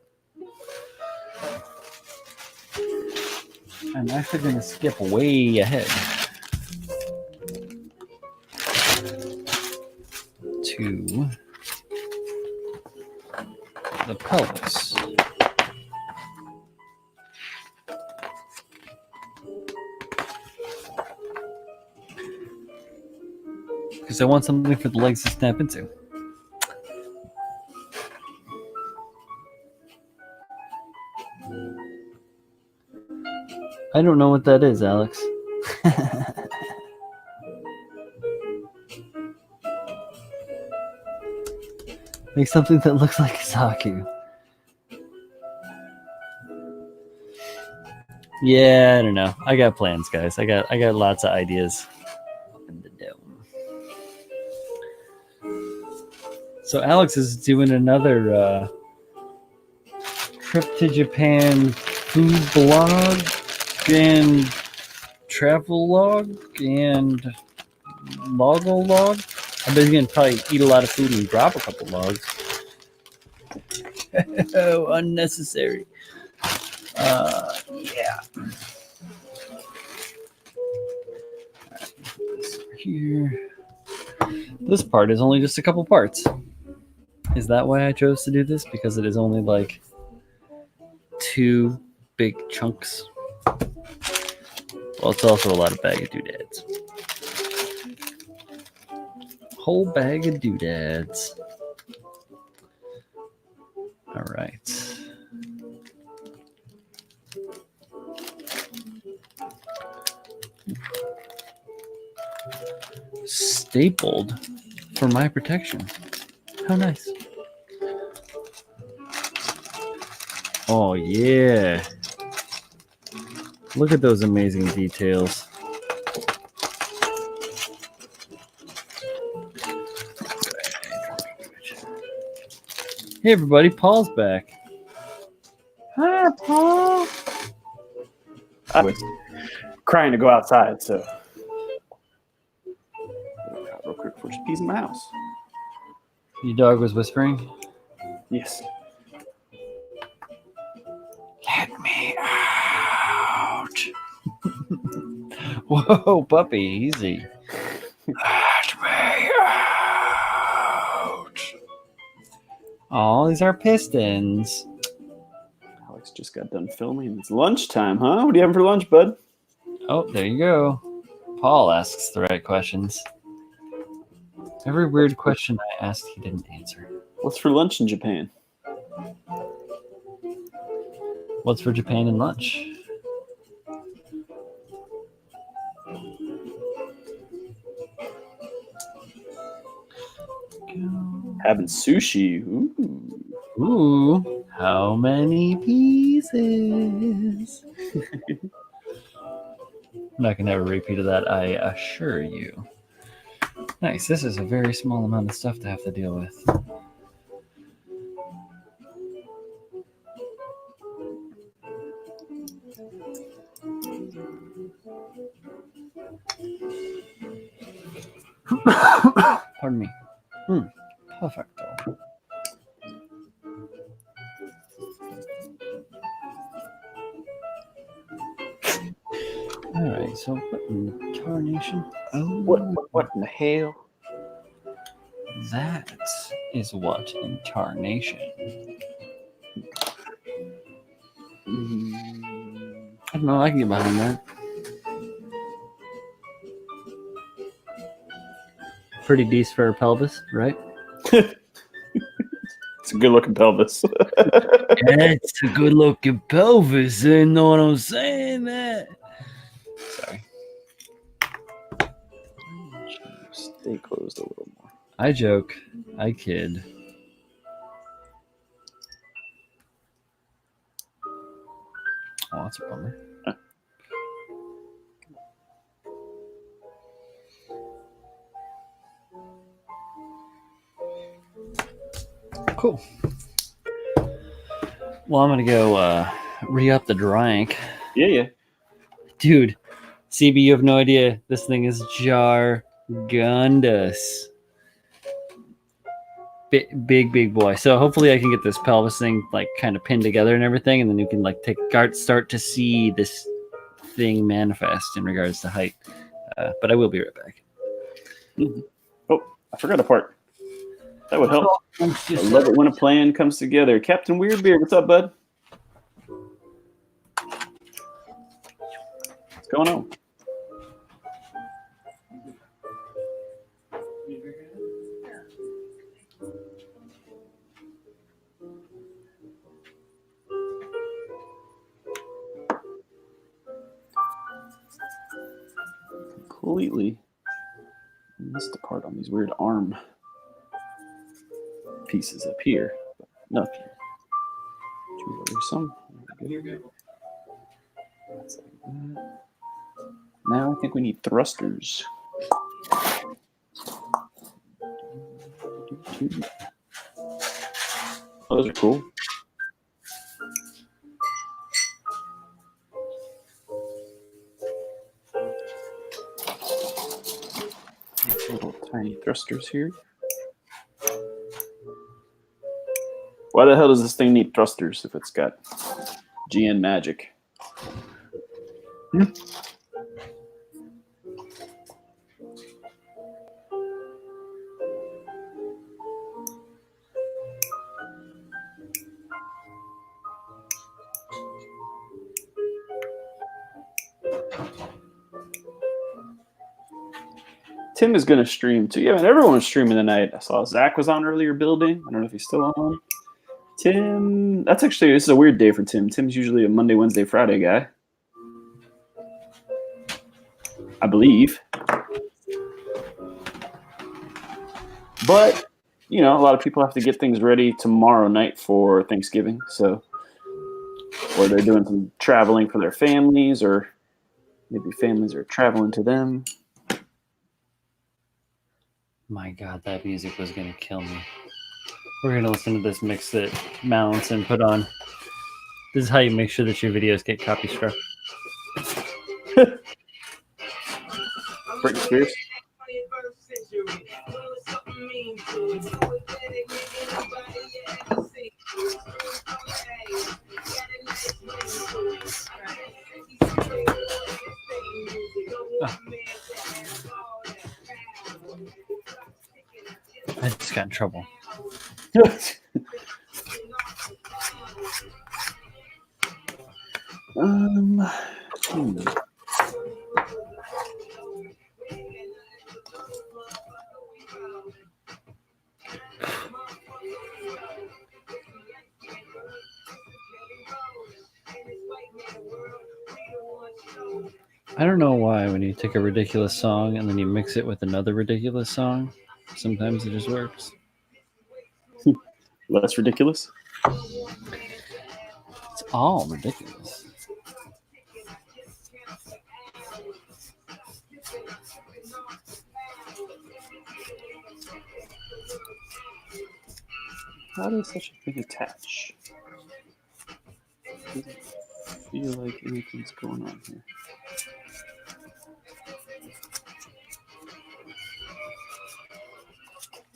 I'm actually going to skip way ahead to the pelvis. Because I want something for the legs to snap into. I don't know what that is, Alex. Make something that looks like Saku. Yeah, I don't know. I got plans, guys. I got lots of ideas up in the dome. So Alex is doing another trip to Japan food blog and travel log and logo log. I bet he's gonna probably eat a lot of food and drop a couple logs. Oh, unnecessary. Yeah. This over here. This part is only just a couple parts. Is that why I chose to do this? Because it is only like 2 big chunks. Well, it's also a lot of bag of doodads. Whole bag of doodads. All right. Stapled for my protection. How nice. Oh, yeah. Look at those amazing details. Hey everybody, Paul's back. Hi, Paul. I was crying to go outside, so real quick for some peas in my house. Your dog was whispering? Yes. Let me out. Whoa, puppy, easy. Let me out. Oh, these are pistons. Alex just got done filming. It's lunchtime, huh? What are you having for lunch, bud? Oh, there you go. Paul asks the right questions. Every weird question I asked, he didn't answer. What's for lunch in Japan? What's for Japan and lunch? Having sushi. Ooh. Ooh, how many pieces? I'm not going to have a repeat of that, I assure you. Nice, this is a very small amount of stuff to have to deal with. Pardon me. Perfecto. All right, so what in the tarnation? Oh, What in the hell? That is what in tarnation. I don't know, I can get behind that. Pretty decent for a pelvis, right? It's a good looking pelvis. That's a good looking pelvis, you know what I'm saying? That. Sorry. Stay closed a little more. I joke. I kid. Oh, that's a bummer. Cool. Well, I'm going to go re-up the drink. Yeah. Dude, CB, you have no idea. This thing is Jargundus. Big boy. So hopefully I can get this pelvis thing like kind of pinned together and everything, and then you can like start to see this thing manifest in regards to height. But I will be right back. Mm-hmm. Oh, I forgot a part. That would help. I love it when a plan comes together. Captain Weirdbeard, what's up, bud? What's going on? Completely missed a part on these weird arm pieces up here. Nothing. Some. Now I think we need thrusters. Oh, those are cool. Little tiny thrusters here. Why the hell does this thing need thrusters if it's got GN magic? Tim is going to stream too. Yeah, man, everyone's streaming tonight. I saw Zach was on earlier building. I don't know if he's still on. Tim, this is a weird day for Tim. Tim's usually a Monday, Wednesday, Friday guy, I believe. But, you know, a lot of people have to get things ready tomorrow night for Thanksgiving. So or they're doing some traveling for their families, or maybe families are traveling to them. My God, that music was gonna kill me. We're gonna listen to this mix that Mallinson put on. This is how you make sure that your videos get copy struck. Britney Spears. I just got in trouble. I don't know why when you take a ridiculous song and then you mix it with another ridiculous song, sometimes it just works. Less ridiculous. It's all ridiculous. How does such a thing attach? Doesn't feel like anything's going on here.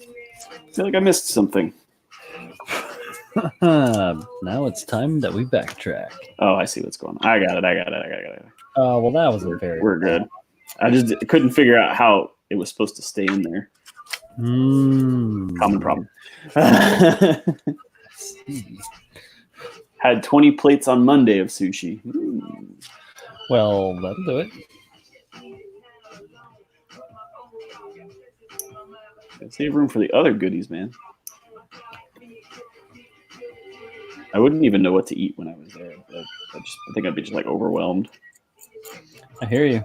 I feel like I missed something. Now it's time that we backtrack. Oh, I see what's going on. I got it. Well, that wasn't very. We're good. I just couldn't figure out how it was supposed to stay in there. Common problem. Had 20 plates on Monday of sushi. Well, that'll do it. Save room for the other goodies, man. I wouldn't even know what to eat when I was there. But I think I'd be just like overwhelmed. I hear you.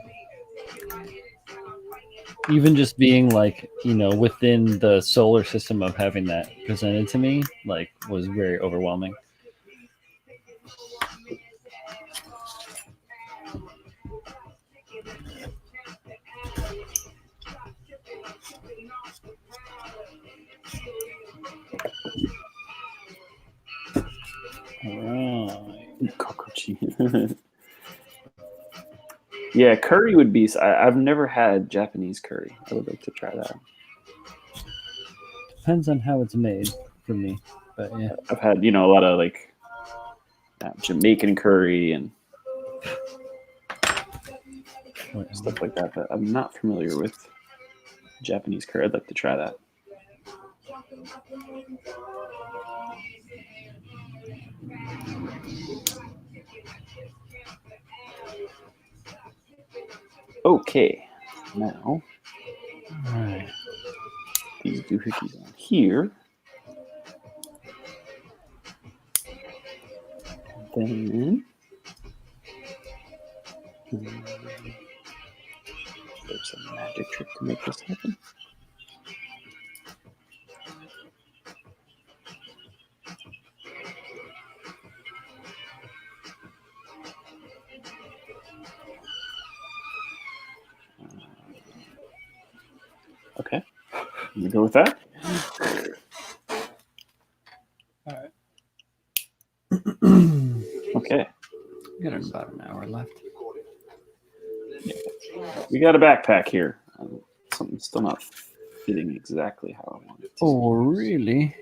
Even just being like, within the solar system of having that presented to me, like, was very overwhelming. Alright. Cockroachy. Yeah, curry would be. I've never had Japanese curry. I would like to try that. Depends on how it's made for me, but yeah. I've had a lot of like Jamaican curry and stuff like that, but I'm not familiar with Japanese curry. I'd like to try that. Okay, now All right. these doohickeys on here. Then there's some magic trick to make this happen. Okay, I'm gonna go with that. All right. Okay, We got about an hour left. we got a backpack here. Something's still not fitting exactly how I want it to. Oh, really?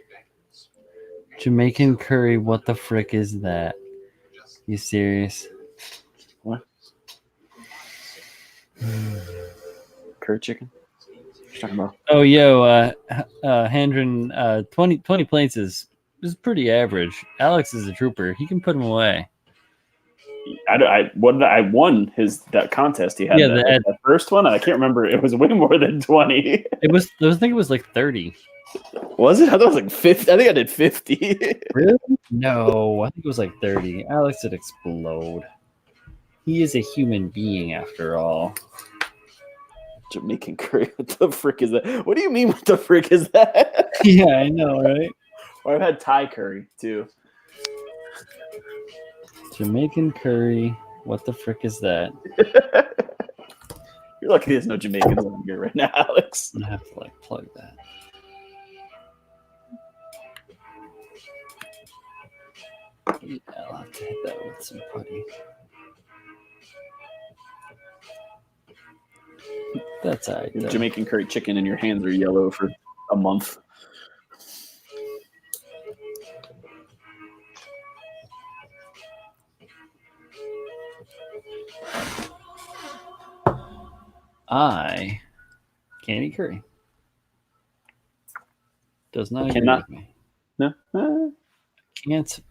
Jamaican curry, what the frick is that? You serious? What? Curry chicken? What you talking about? Oh, yo, Handren, 20 plates is pretty average. Alex is a trooper. He can put them away. I won that contest. He had Yeah, that first one. I can't remember. It was way more than 20. I think it was like 30. Was it? I thought it was like 50. I think I did 50. Really? No, I think it was like 30. Alex would explode. He is a human being after all. Jamaican curry. What the frick is that? What do you mean? What the frick is that? Yeah, I know, right? Or I've had Thai curry too. Jamaican curry. What the frick is that? You're lucky there's no Jamaicans on here right now, Alex. I'm gonna have to like plug that. Yeah, I'll have to hit that with some putty. That's all right. Your though. Jamaican curry chicken and your hands are yellow for a month. I can't eat curry. Does not agree Cannot. with me. No.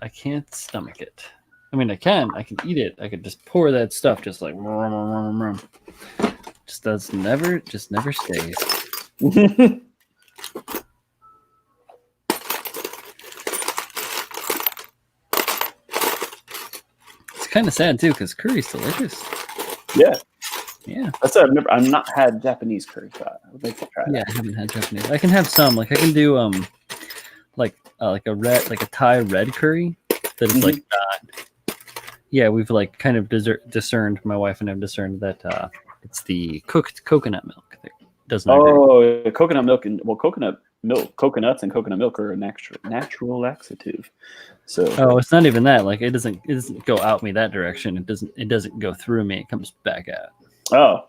I can't stomach it. I mean, I can eat it. I could just pour that stuff just like just never stays. It's kind of sad too because curry's delicious. Yeah. Yeah. That's what I've not had Japanese curry. So I would like to try Yeah, that. I haven't had Japanese. I can have some. Like I can do like a Thai red curry that is like not. Yeah, we've like kind of discerned. My wife and I have discerned that it's the cooked coconut milk that doesn't. Oh, coconut milk and coconuts and coconut milk are a natural laxative. So it's not even that. Like it doesn't go out me that direction. It doesn't go through me. It comes back out. Oh,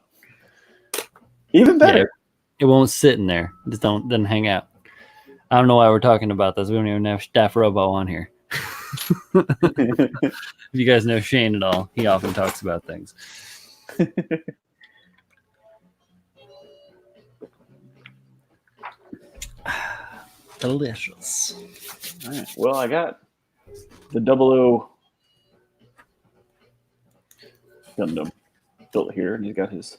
even better. Yeah, it won't sit in there. It just doesn't hang out. I don't know why we're talking about this. We don't even have Staff Robo on here. If you guys know Shane at all, he often talks about things. Delicious. All right. Well, I got the 00 Gundam built here, and he's got his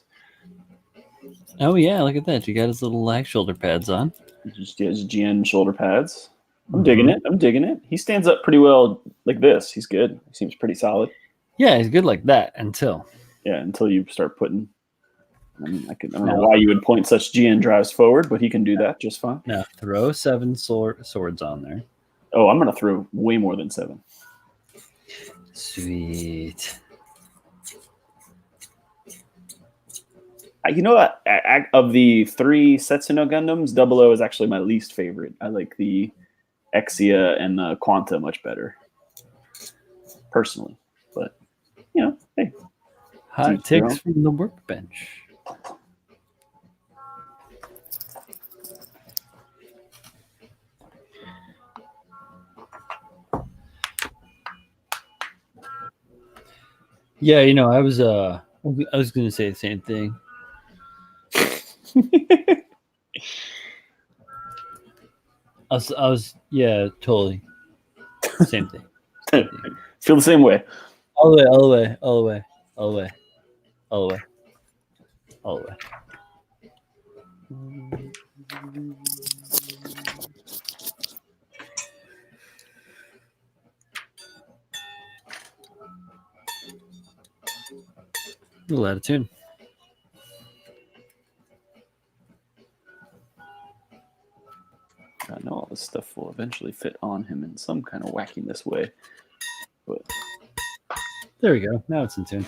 Oh yeah, look at that. You got his little lag shoulder pads on. his GN shoulder pads. I'm digging it. He stands up pretty well like this. He's good. He seems pretty solid. Yeah, he's good like that until you start putting. I mean, I don't know why you would point such GN drives forward, but he can do that just fine. Now throw 7 swords on there. Oh, I'm gonna throw way more than 7. Sweet. You know what? Of the 3 Setsuno Gundams, 00 is actually my least favorite. I like the Exia and the Quanta much better, personally. But hey, Hot takes from the workbench. Yeah, I was going to say the same thing. I was yeah, totally. Same thing. Feel the same way. All the way. A little out of tune. I know all this stuff will eventually fit on him in some kind of wackiness way. But there we go. Now it's in tune.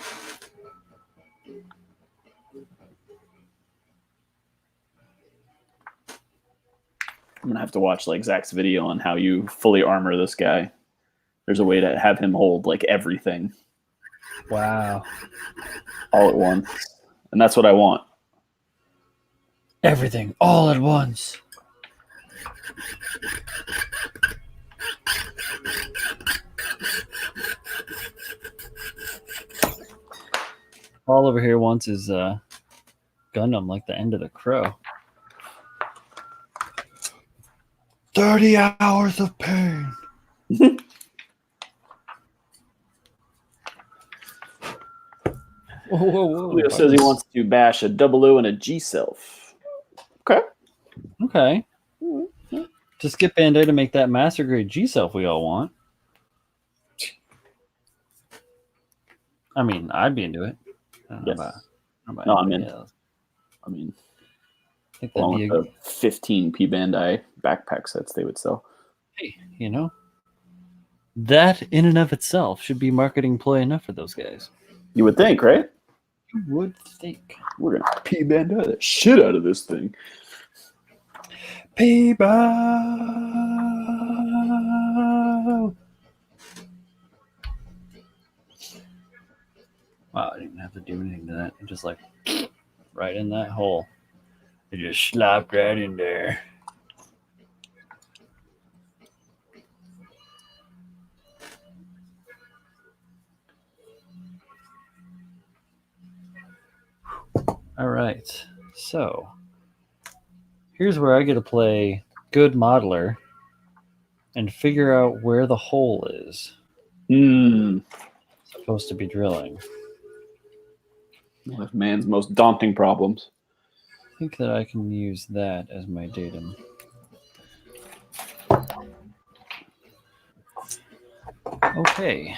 I'm gonna have to watch like Zach's video on how you fully armor this guy. There's a way to have him hold like everything. Wow. All at once. And that's what I want. Everything all at once. All over here wants his Gundam like the end of the crow. 30 hours of pain. Whoa. Leo says he wants to bash a 00 and a G self. Okay. Just get Bandai to make that master grade G self we all want. I mean, I'd be into it. I don't know about no, I'm in. Else. I mean, I think that'd be the 15 P Bandai backpack sets they would sell. Hey, That in and of itself should be marketing ploy enough for those guys. You would think, right? You would think. We're gonna P-Bandai the shit out of this thing. Peebo. Wow, I didn't have to do anything to that. Just like right in that hole. It just slopped right in there. All right. So here's where I get to play good modeler and figure out where the hole is supposed to be drilling. One of man's most daunting problems. I think that I can use that as my datum. Okay.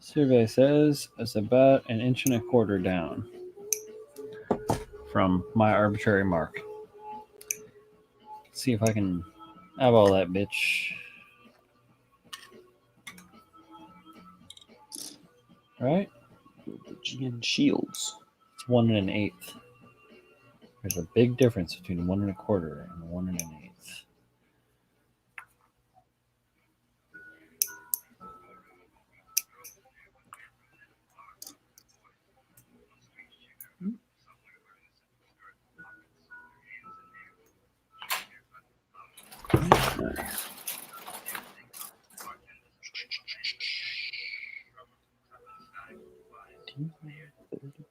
Survey says it's about 1.25 inches down from my arbitrary mark. Let's see if I can eyeball that bitch. All right. Gian Shields. It's 1 1/8. There's a big difference between 1 1/4 and 1 1/8.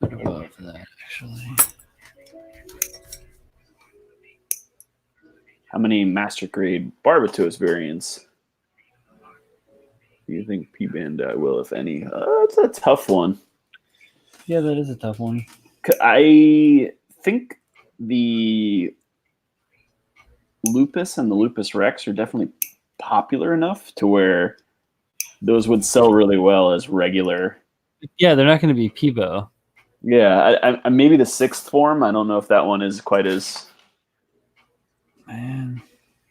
Above that, actually. How many master grade Barbatos variants do you think P-Bandai will, if any? It's a tough one. Yeah, that is a tough one. I think the Lupus and the Lupus Rex are definitely popular enough to where those would sell really well as regular. Yeah, they're not going to be Peebo. Yeah, I maybe the sixth form. I don't know if that one is quite as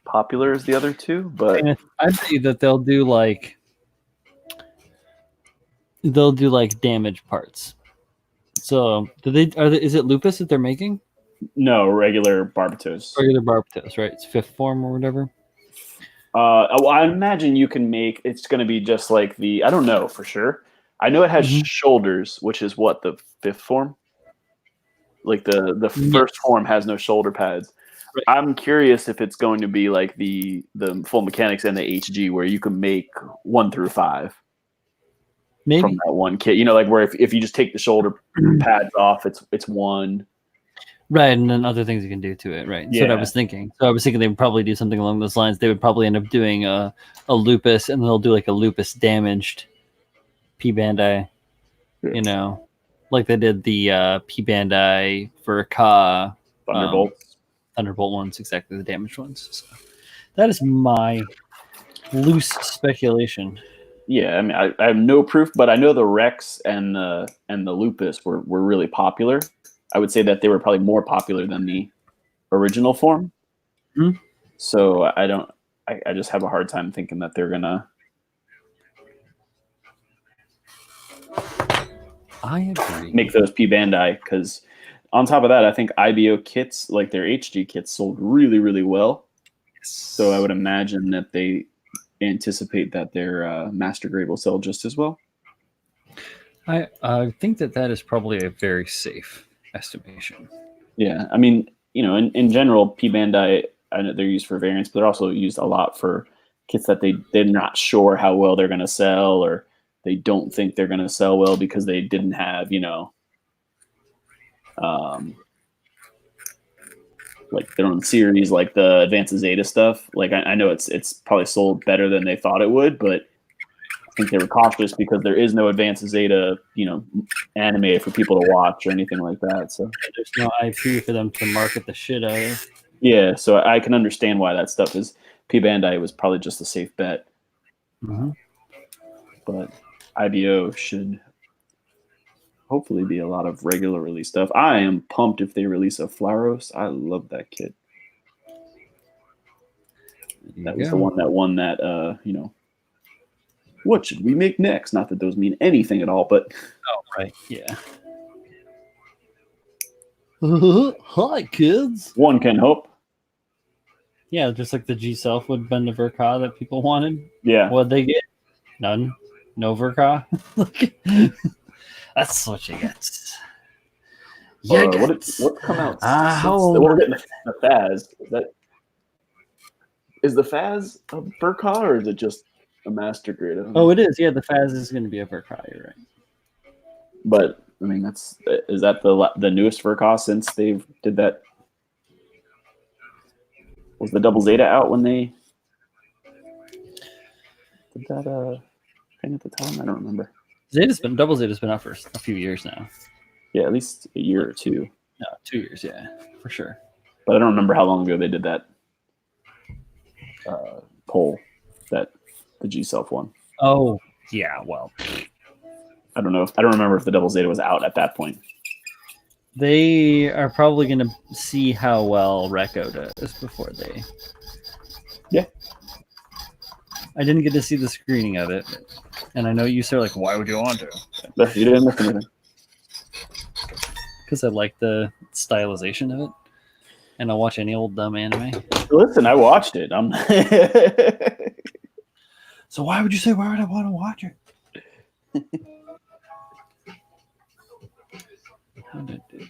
popular as the other two, but I'd say that they'll do like damage parts. So is it Lupus that they're making? no, regular Barbatos. Regular Barbatos, right? It's 5th form or whatever. Well, I imagine you can make it's going to be just like I don't know for sure. I know it has shoulders, which is what the 5th form. Like the first form has no shoulder pads. Right. I'm curious if it's going to be like the full mechanics and the HG where you can make 1 through 5. Maybe from that one kit, like where if you just take the shoulder pads off, it's 1. Right, and then other things you can do to it, right? That's what I was thinking. So I was thinking they would probably do something along those lines. They would probably end up doing a Lupus, and they'll do like a Lupus damaged P-Bandai, like they did the P-Bandai for Ka Thunderbolt ones, exactly, the damaged ones. So that is my loose speculation. Yeah, I mean, I have no proof, but I know the Rex and the Lupus were really popular. I would say that they were probably more popular than the original form. Mm-hmm. So I just have a hard time thinking that they're gonna. I agree. Make those P-Bandai, because on top of that, I think IBO kits, like their HG kits, sold really, really well. So I would imagine that they anticipate that their master grade will sell just as well. I think that is probably a very safe estimation. Yeah, I mean, in general, P-Bandai, I know they're used for variants, but they're also used a lot for kits that they're not sure how well they're going to sell, or they don't think they're going to sell well because they didn't have, like their own series, like the Advanced Zeta stuff. Like I know it's probably sold better than they thought it would, but I think they were cautious because there is no Advanced Zeta, anime for people to watch or anything like that. So there's no IP for them to market the shit out of. Yeah, so I can understand why that stuff is. P-Bandai was probably just a safe bet. Mm-hmm. But IBO should hopefully be a lot of regular release stuff. I am pumped if they release a Flaros. I love that kit. That was the one that won that, what should we make next? Not that those mean anything at all, but. Oh, right. Yeah. Hi, kids. One can hope. Yeah, just like the G Self would bend the Verka that people wanted. Yeah. What'd they get? None. No Verka. That's what you get. What's come out? We're getting the Faz. Is the Faz a Verka or is it just a master grade? Oh, it is. Yeah, the Faz is going to be a Verka. You're right. But I mean, is that the newest Verka since they did that? Was the Double Zeta out when they did that thing at the time? I don't remember. Double Zeta's been out for a few years now. Yeah, at least a year or two. No, 2 years. Yeah, for sure. But I don't remember how long ago they did that poll, that the G Self one. Oh yeah, well, I don't know. I don't remember if the Double Zeta was out at that point. They are probably going to see how well Recco does before they. Yeah. I didn't get to see the screening of it, and I know you said, like, why would you want to? But you didn't miss anything. Because I like the stylization of it, and I'll watch any old dumb anime. Listen, I watched it. So why would you say, why would I want to watch it? How did it?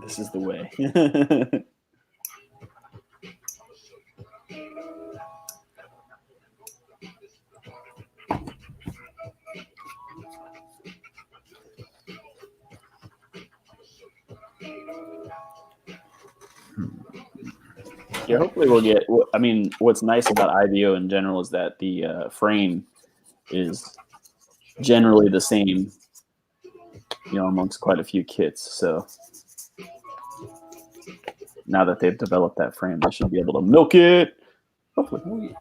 This is the way. Yeah, hopefully we'll get. I mean, what's nice about IVO in general is that the frame is generally the same, amongst quite a few kits. So now that they've developed that frame, they should be able to milk it. Hopefully. Oh, yeah.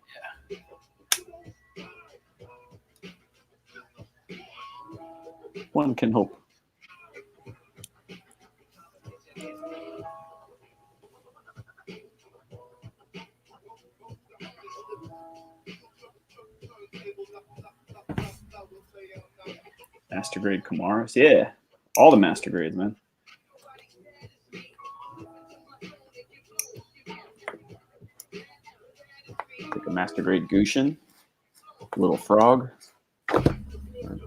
One can hope. Master grade Kamaras. Yeah. All the master grades, man. Like a master grade Gushin. Little frog.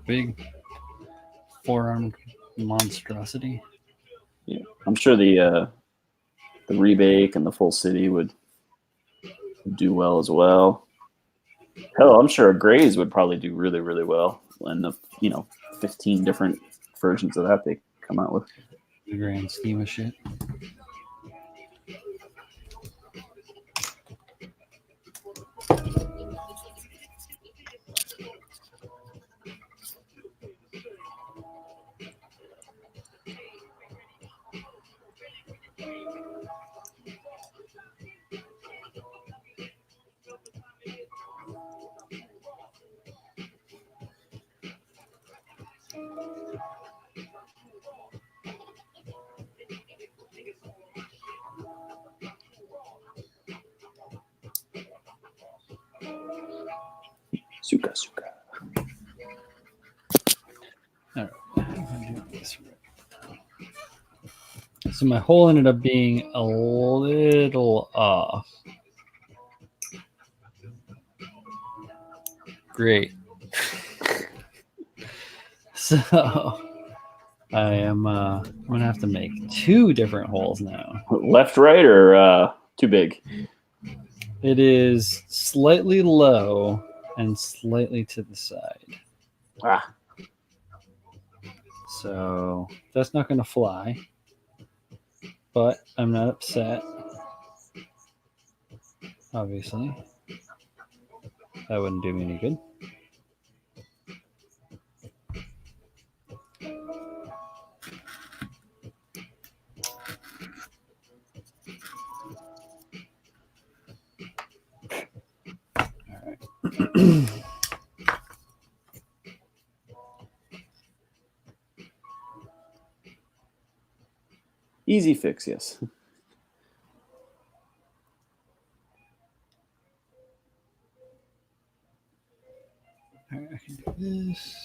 Big four-armed monstrosity. Yeah. I'm sure the rebake and the full city would do well as well. Hell, I'm sure a Grays would probably do really, really well. And the 15 different versions of that they come out with. The grand scheme of shit. Suka. All right. So my hole ended up being a little off. Great. So I am I'm gonna have to make 2 different holes now. Left, right, or too big? It is slightly low and slightly to the side. Ah. So that's not gonna fly. But I'm not upset. Obviously. That wouldn't do me any good. Easy fix, yes. All right, I can do this.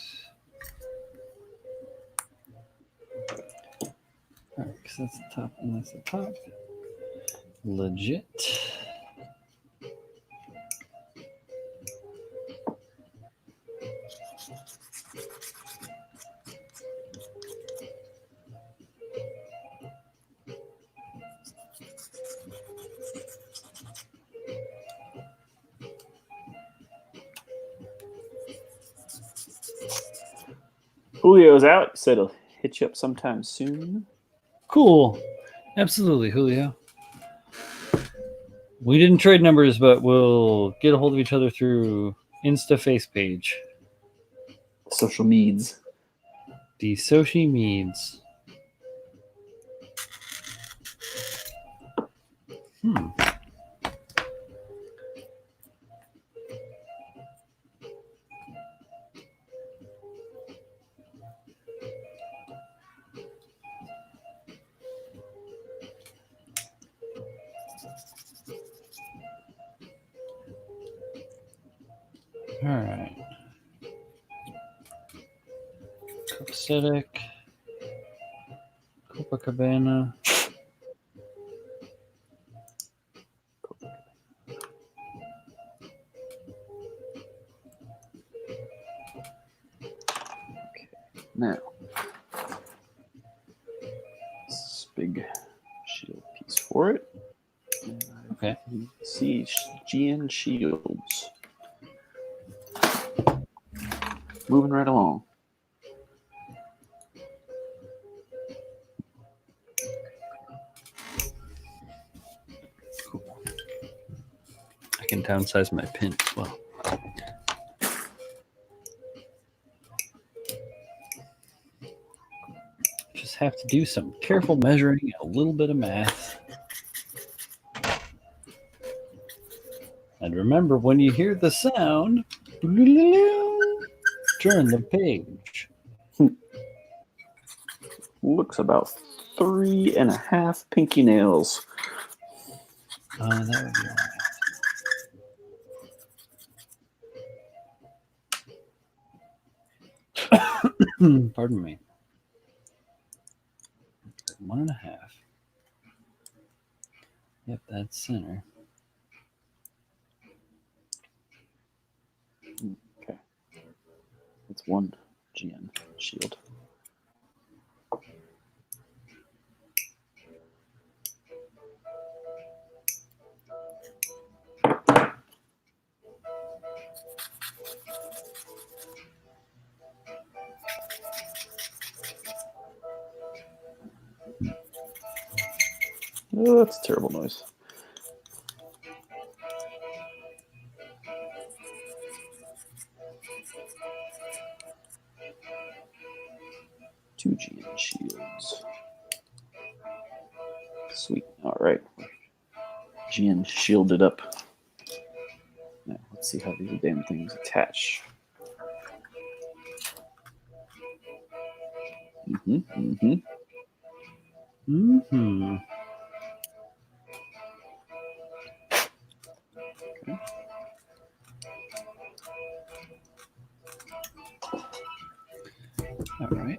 All right, because that's the top and that's the top. Legit. Julio's out. Said he'll hit you up sometime soon. Cool. Absolutely, Julio. We didn't trade numbers, but we'll get a hold of each other through Insta face page. Social meds. The Sochi Meads. All right. Copacetic. Copacabana. Now, this big shield piece for it. Okay. See GN shields. Moving right along. Cool. I can downsize my pin as well. Just have to do some careful measuring and a little bit of math. And remember, when you hear the sound, turn the page. Looks about 3.5 pinky nails. That would be pardon me. 1.5. Yep, that's center. Okay. That's one GN shield. Oh, that's a terrible noise. Two GN shields. Sweet. All right. GN shielded up. Now, let's see how these damn things attach. Mm-hmm. Mm-hmm. Okay. All right.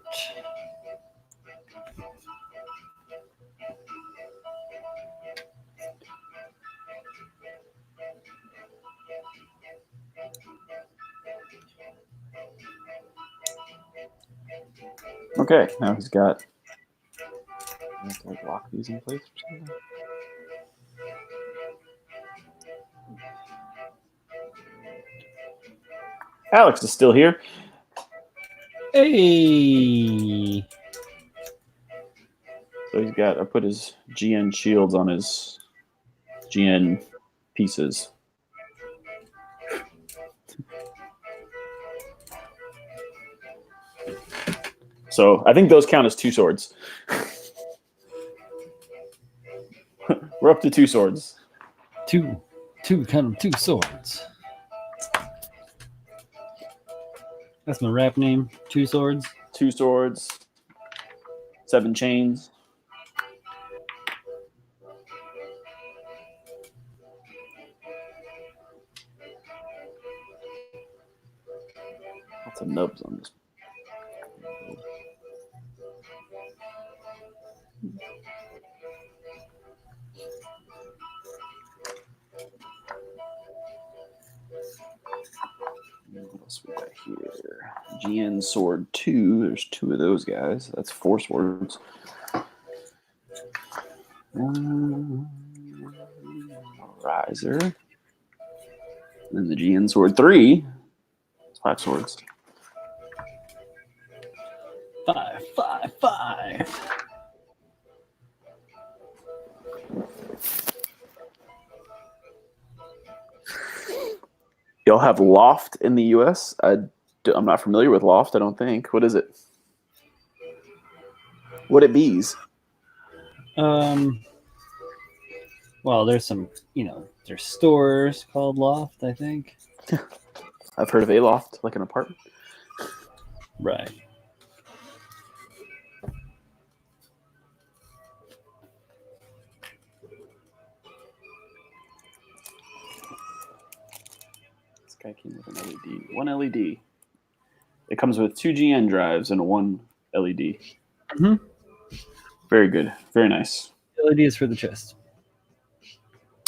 Okay, now he's got. I have to lock these in place or something. Alex is still here. Hey. So he's got. I put his GN shields on his GN pieces. So I think those count as two swords. We're up to two swords. Two swords. That's my rap name. Two swords. Two swords. 7 chains. Lots of nubs on this. What else we got here? GN Sword 2. There's 2 of those guys. That's 4 swords. Riser. And then the GN Sword 3. It's 5 swords. 5, 5, 5. Y'all have Loft in the U.S.? I'm not familiar with Loft, I don't think. What is it? What it bees? Well, there's some, there's stores called Loft, I think. I've heard of a loft, like an apartment. Right. This guy came with an LED. 1 LED. It comes with 2 GN drives and 1 LED. Mm-hmm. Very good. Very nice. LED is for the chest.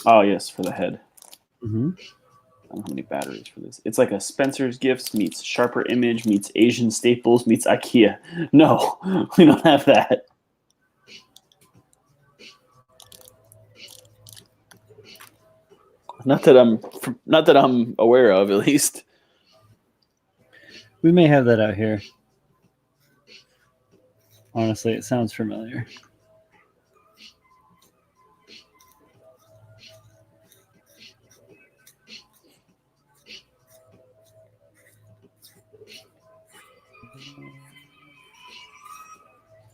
Oh, yes, for the head. Mm-hmm. I don't know how many batteries for this. It's like a Spencer's Gifts meets Sharper Image meets Asian Staples meets IKEA. No, we don't have that. Not that I'm aware of, at least. We may have that out here. Honestly, it sounds familiar.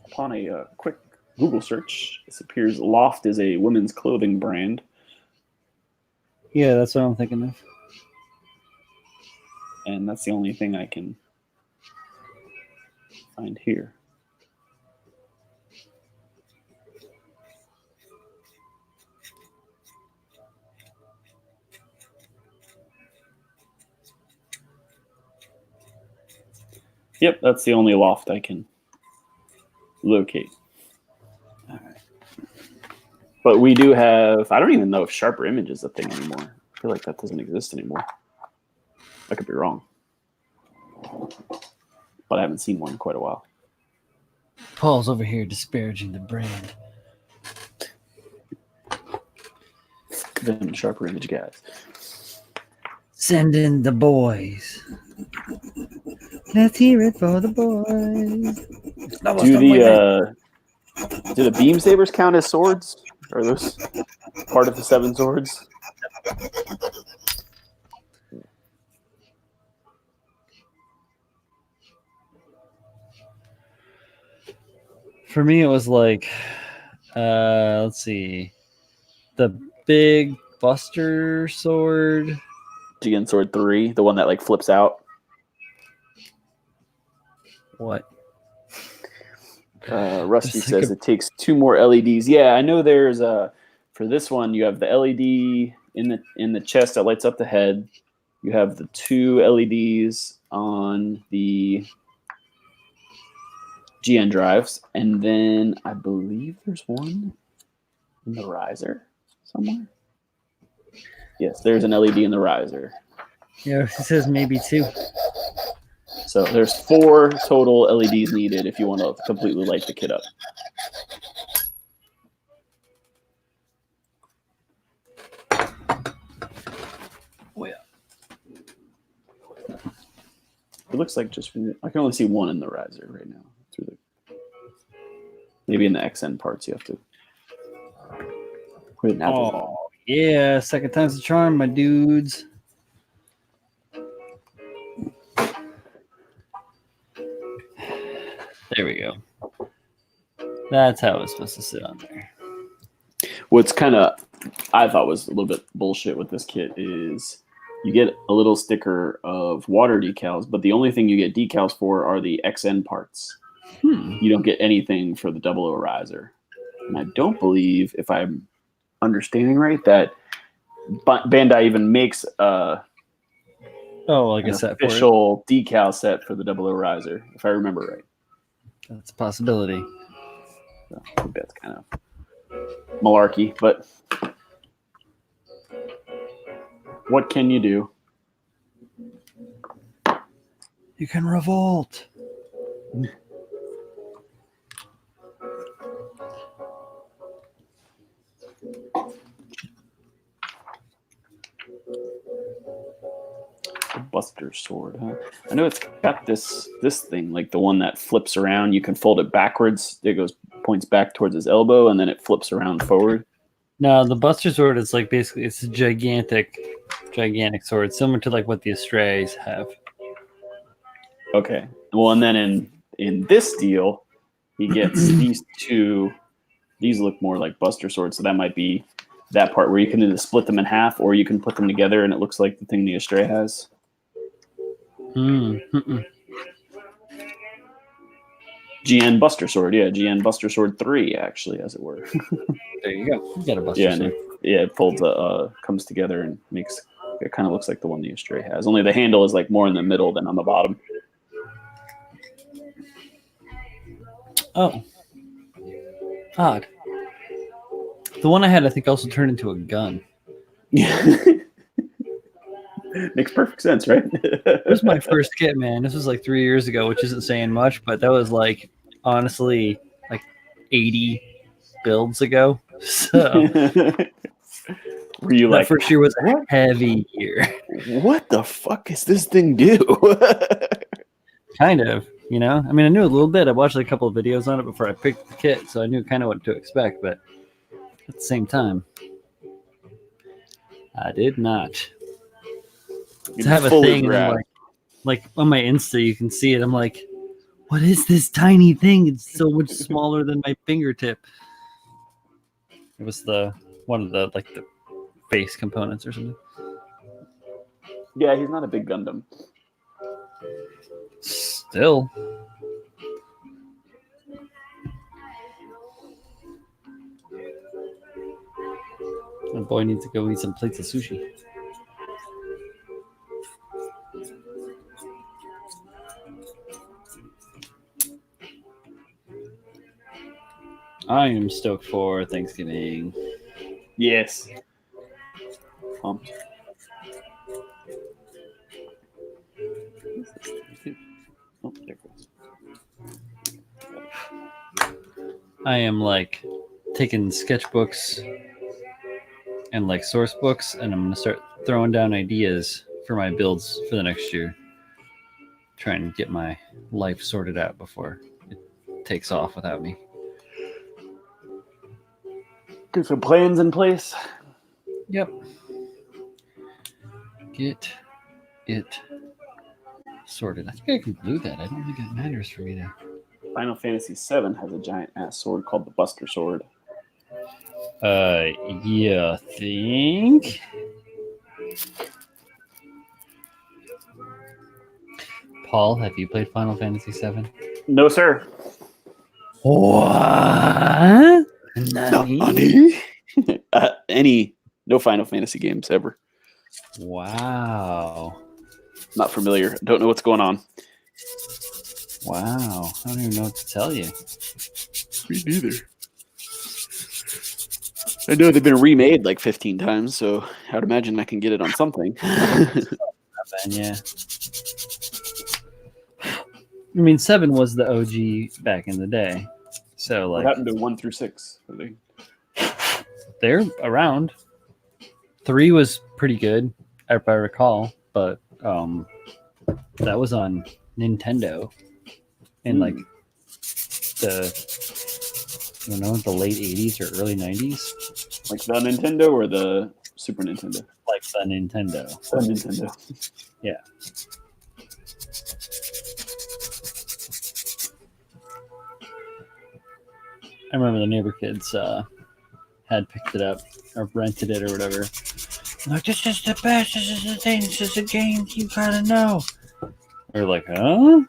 Upon a quick Google search, this appears Loft is a women's clothing brand. Yeah, that's what I'm thinking of. And that's the only thing I can find here. Yep, that's the only Loft I can locate. All right. But we do have, I don't even know if Sharper Image is a thing anymore. I feel like that doesn't exist anymore. I could be wrong. But I haven't seen one in quite a while. Paul's over here disparaging the brand. Them Sharper Image guys. Send in the boys. Let's hear it for the boys. Do the beam sabers count as swords? Are those part of the 7 swords? For me, it was like, let's see, the big Buster sword. GN Sword 3, the one that like flips out. What? Rusty says it takes 2 more LEDs. Yeah, I know there's for this one you have the LED in the chest that lights up the head. You have the 2 LEDs on the GN drives, and then I believe there's one in the riser somewhere. Yes, there's an LED in the riser. Yeah, it says maybe 2. So there's 4 total LEDs needed if you want to completely light the kit up. Oh, yeah. It looks like just I can only see 1 in the riser right now. Maybe in the XN parts you have to put it in. Oh, yeah. Second time's the charm, my dudes. There we go. That's how it's supposed to sit on there. What's kind of I thought was a little bit bullshit with this kit is you get a little sticker of water decals, but the only thing you get decals for are the XN parts. You don't get anything for the 00 riser. And I don't believe, if I'm understanding right, that Bandai even makes a Oh, like An a set for it. official decal set for the 00 riser, if I remember right. That's a possibility. So I think that's kind of malarkey, but what can you do? You can revolt. The Buster Sword, huh? I know it's got this thing, like the one that flips around. You can fold it backwards. It points back towards his elbow, and then it flips around forward. No, the Buster Sword is like basically it's a gigantic sword, similar to like what the Astrays have. Okay. Well, and then in this deal, he gets these two. These look more like Buster Swords, so that might be that part where you can either split them in half or you can put them together, and it looks like the thing the Astray has. GN Buster Sword, yeah, GN Buster Sword 3, actually, as it were. There you go. You got a Buster Sword. It folds, comes together and makes it kind of looks like the one the Astray has. Only the handle is like more in the middle than on the bottom. Oh, odd. The one I had, I think, also turned into a gun. Makes perfect sense, right? It was my first kit, man. This was like 3 years ago, which isn't saying much, but that was like honestly like 80 builds ago. So were you that like, first year was a heavy year? What the fuck does this thing do? Kind of, you know. I mean, I knew a little bit. I watched a couple of videos on it before I picked the kit, so I knew kind of what to expect. But at the same time, I did not. To have a thing, and then like on my Insta, you can see it. I'm like, what is this tiny thing? It's so much smaller than my fingertip. It was one of the like the face components or something. Yeah, he's not a big Gundam. Still. My boy needs to go eat some plates of sushi. I am stoked for Thanksgiving. Yes. Oh, there it goes. I am like taking sketchbooks and like source books, and I'm gonna start throwing down ideas for my builds for the next year. Trying to get my life sorted out before it takes off without me. Get some plans in place. Yep. Get it sorted. I think I can glue that. I don't think it matters for me to. Final Fantasy VII has a giant ass sword called the Buster Sword. Yeah, think. Paul, have you played Final Fantasy VII? No, sir. What? Nani? No Final Fantasy games ever. Wow. Not familiar. Don't know what's going on. Wow. I don't even know what to tell you. Me neither. I know they've been remade like 15 times, so I'd imagine I can get it on something. Yeah. I mean, 7 was the OG back in the day. So, like. What happened to 1 through 6? They're around. 3 was pretty good, if I recall, but that was on Nintendo in like the late 80s or early 90s. Like the Nintendo or the Super Nintendo? Like the Nintendo. The Nintendo. Yeah. I remember the neighbor kids had picked it up or rented it or whatever. I'm like, this is the best. This is the thing. This is a game you gotta know. We're like, huh?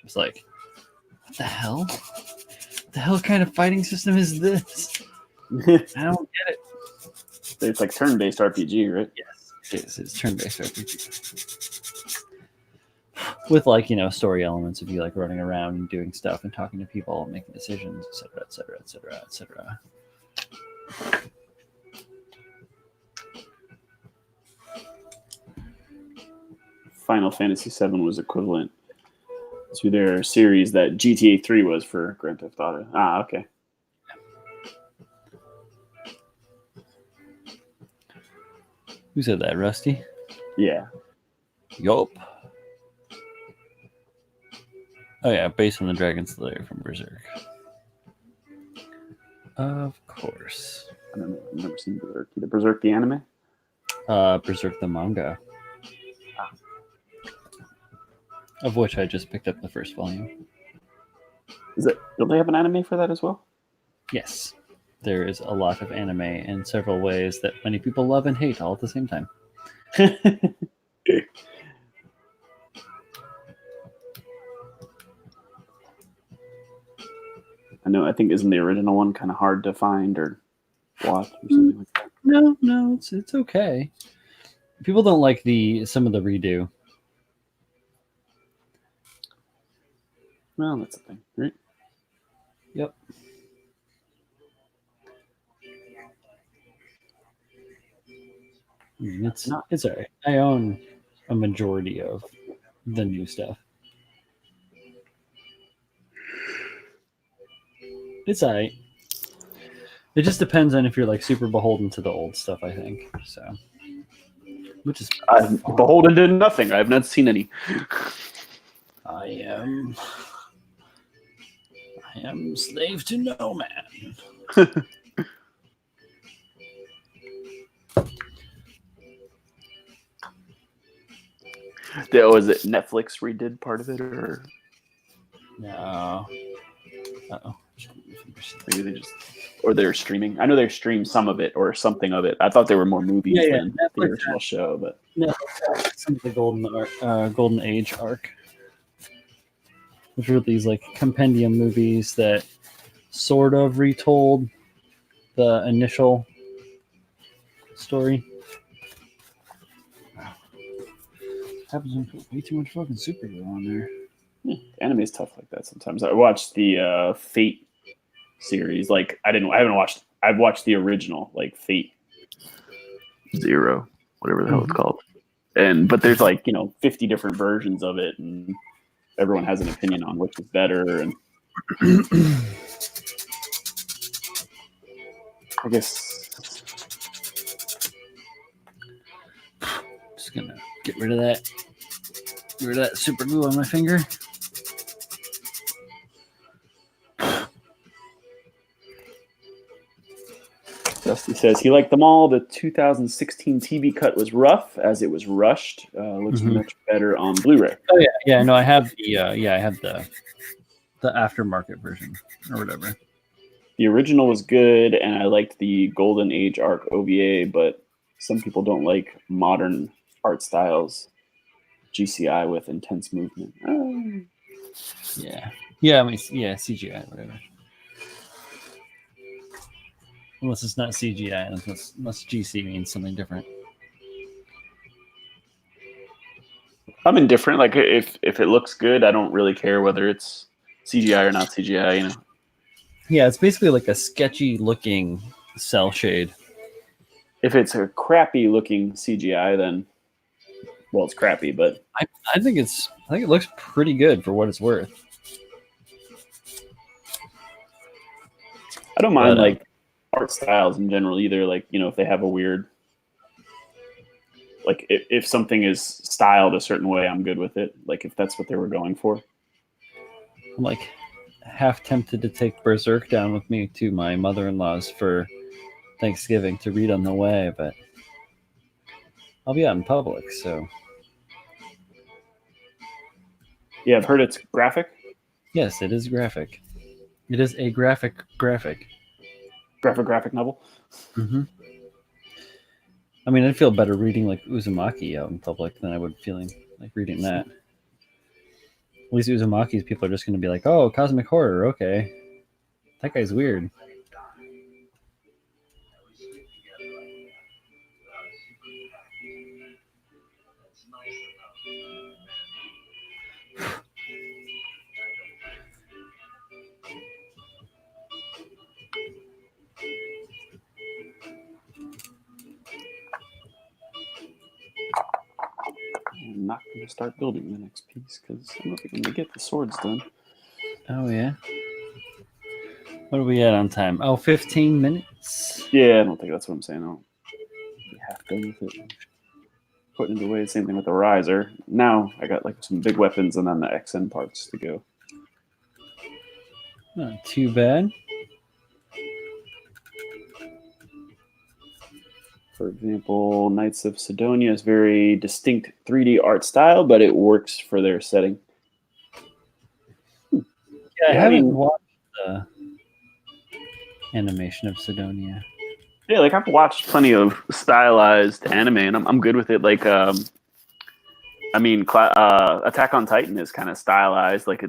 It's like, what the hell? What the hell kind of fighting system is this? I don't get it. It's like turn-based RPG, right? Yes. It's turn-based RPG. With like, story elements of you like running around and doing stuff and talking to people and making decisions, etc., etc., etc., etc. Final Fantasy VII was equivalent to their series that GTA 3 was for Grand Theft Auto. Ah, okay. Who said that, Rusty? Yeah. Yup. Oh yeah, based on the Dragon Slayer from Berserk. Of course. I don't know. I've never seen Berserk. The Berserk the anime? Berserk the manga. Of which I just picked up the first volume. Don't they have an anime for that as well? Yes. There is a lot of anime in several ways that many people love and hate all at the same time. I know. I think isn't the original one kind of hard to find or watch or something like that? No, it's okay. People don't like some of the redo. Well, that's the thing, right? Yep. It's all right. I own a majority of the new stuff. It's all right. It just depends on if you're like super beholden to the old stuff, I think. So, which is I'm beholden to nothing. I have not seen any. I am slave to no man. Was it Netflix redid part of it, or No. Uh-oh. maybe they just, or they're streaming? I know they streamed some of it or something of it. I thought they were more movies than the original show, but some of the Golden Age arc, which were these like compendium movies that sort of retold the initial story. Happens when you put way too much fucking superhero on there. Anime is tough like that sometimes. I watched the Fate series. Like I've watched the original, like Fate Zero, whatever the hell it's called. But there's like 50 different versions of it, and everyone has an opinion on which is better. And I guess just gonna get rid of that super glue on my finger. Dusty says he liked them all. The 2016 TV cut was rough as it was rushed. Looks much better on Blu-ray. Oh yeah. No, I have the aftermarket version or whatever. The original was good, and I liked the Golden Age arc OVA, but some people don't like modern art styles, GCI with intense movement. Yeah. I mean, CGI, whatever. Unless it's not CGI, unless GC means something different. I'm indifferent. Like if it looks good, I don't really care whether it's CGI or not CGI. Yeah, it's basically like a sketchy looking cell shade. If it's a crappy looking CGI, then it's crappy. But I think it looks pretty good for what it's worth. I don't mind like art styles in general either. Like if they have a weird, like if something is styled a certain way, I'm good with it. Like if that's what they were going for. I'm like half tempted to take Berserk down with me to my mother-in-law's for Thanksgiving to read on the way, but I'll be out in public, so. Yeah, I've heard it's graphic. Yes, it is graphic. It is a graphic novel. Mm-hmm. I mean, I'd feel better reading like Uzumaki out in public than I would feeling like reading that. At least Uzumaki's people are just going to be like, oh, cosmic horror, okay. That guy's weird. going to start building the next piece because I don't think I'm going to get the swords done. Oh, yeah. What are we at on time? Oh, 15 minutes. Yeah, I don't think that's what I'm saying. I'll be half done with it. Putting it away. Same thing with the riser. Now I got like some big weapons and then the XN parts to go. Not too bad. For example, Knights of Sidonia is very distinct 3D art style, but it works for their setting. Yeah, I haven't watched the animation of Sidonia. Yeah, like I've watched plenty of stylized anime, and I'm good with it. Like, I mean, Attack on Titan is kind of stylized. Like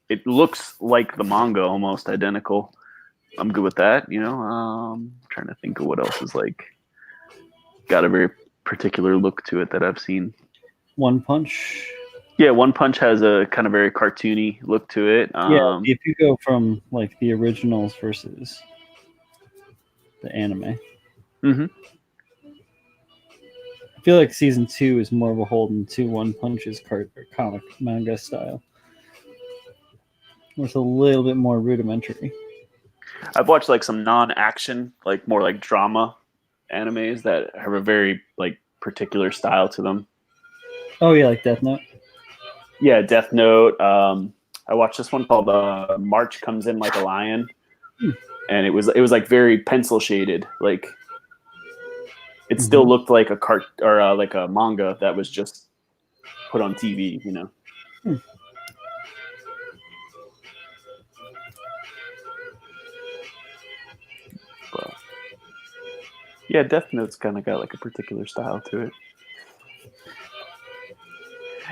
it looks like the manga, almost identical. I'm good with that. You know, I'm trying to think of what else is like got a very particular look to it that I've seen. One Punch. Yeah, One Punch has a kind of very cartoony look to it. Yeah, if you go from like the originals versus the anime. Mm-hmm. I feel like season 2 is more beholden to One Punch's comic manga style. It's a little bit more rudimentary. I've watched like some non-action, like more like drama animes that have a very like particular style to them. Oh yeah, like Death Note. Yeah, Death Note. I watched this one called March Comes In Like a Lion, and it was like very pencil shaded. Like it still looked like a like a manga that was just put on TV. You know. But, yeah, Death Note's kind of got like a particular style to it.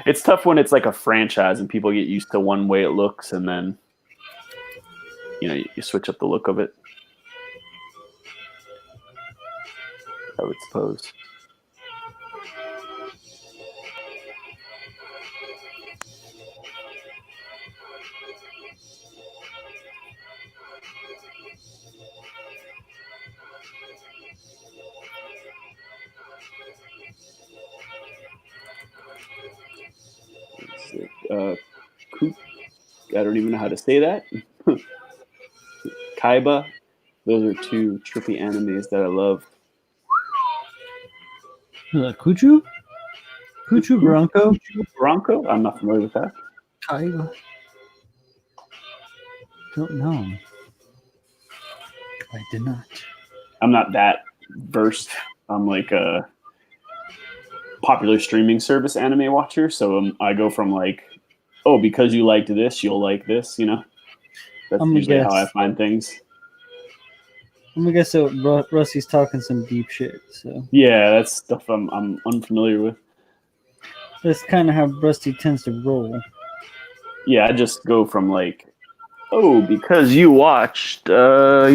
It's tough when it's like a franchise and people get used to one way it looks, and then you switch up the look of it. I would suppose. I don't even know how to say that. Kaiba. Those are two trippy animes that I love. Kuchu? Kuchu Bronco? Bronco? I'm not familiar with that. Kaiba. Don't know. I did not. I'm not that versed. I'm like a popular streaming service anime watcher, so I go from like, oh, because you liked this, you'll like this. You know, that's usually how I find things. I'm gonna guess so. Rusty's talking some deep shit. So yeah, that's stuff I'm unfamiliar with. That's kind of how Rusty tends to roll. Yeah, I just go from like, oh, because you watched, I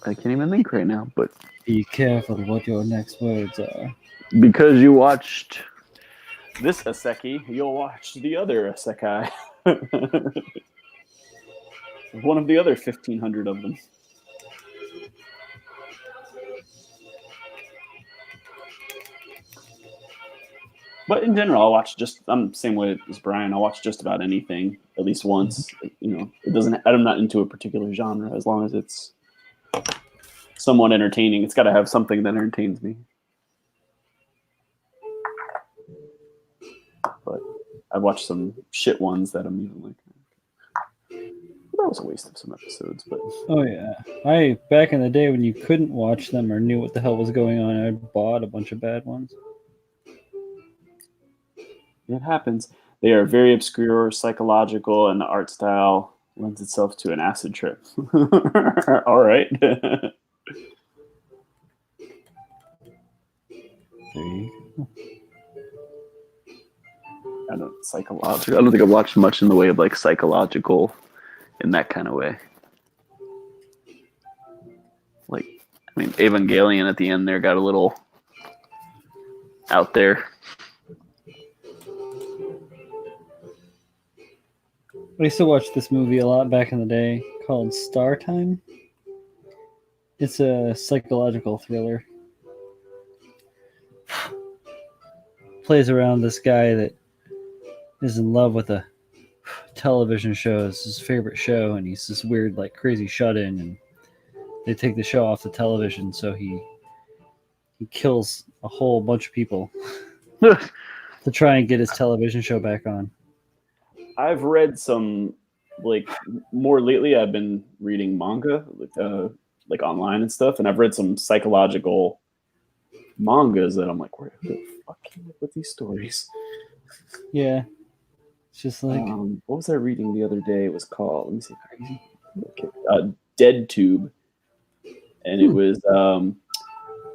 can't even think right now, but be careful what your next words are. Because you watched this isekai, you'll watch the other isekai. One of the other 1,500 of them. But in general, I'll watch I'm the same way as Brian. I'll watch just about anything at least once. It doesn't. I'm not into a particular genre as long as it's somewhat entertaining. It's got to have something that entertains me. But I've watched some shit ones that I'm even like, that was a waste of some episodes. But oh yeah, back in the day when you couldn't watch them or knew what the hell was going on, I bought a bunch of bad ones. It happens. They are very obscure, psychological, and the art style lends itself to an acid trip. All right. There you go. I don't think I've watched much in the way of like psychological in that kind of way. Like, I mean, Evangelion at the end there got a little out there. I used to watch this movie a lot back in the day called Star Time. It's a psychological thriller. plays around this guy that is in love with a television show. It's his favorite show, and he's this weird, like crazy shut-in, and they take the show off the television, so he kills a whole bunch of people to try and get his television show back on. I've read some, like, more lately. I've been reading manga, like online and stuff, and I've read some psychological mangas that I'm like, where the fuck came up with these stories? Yeah, it's just like what was I reading the other day? It was called, let me see, crazy. Okay. Dead Tube, and it was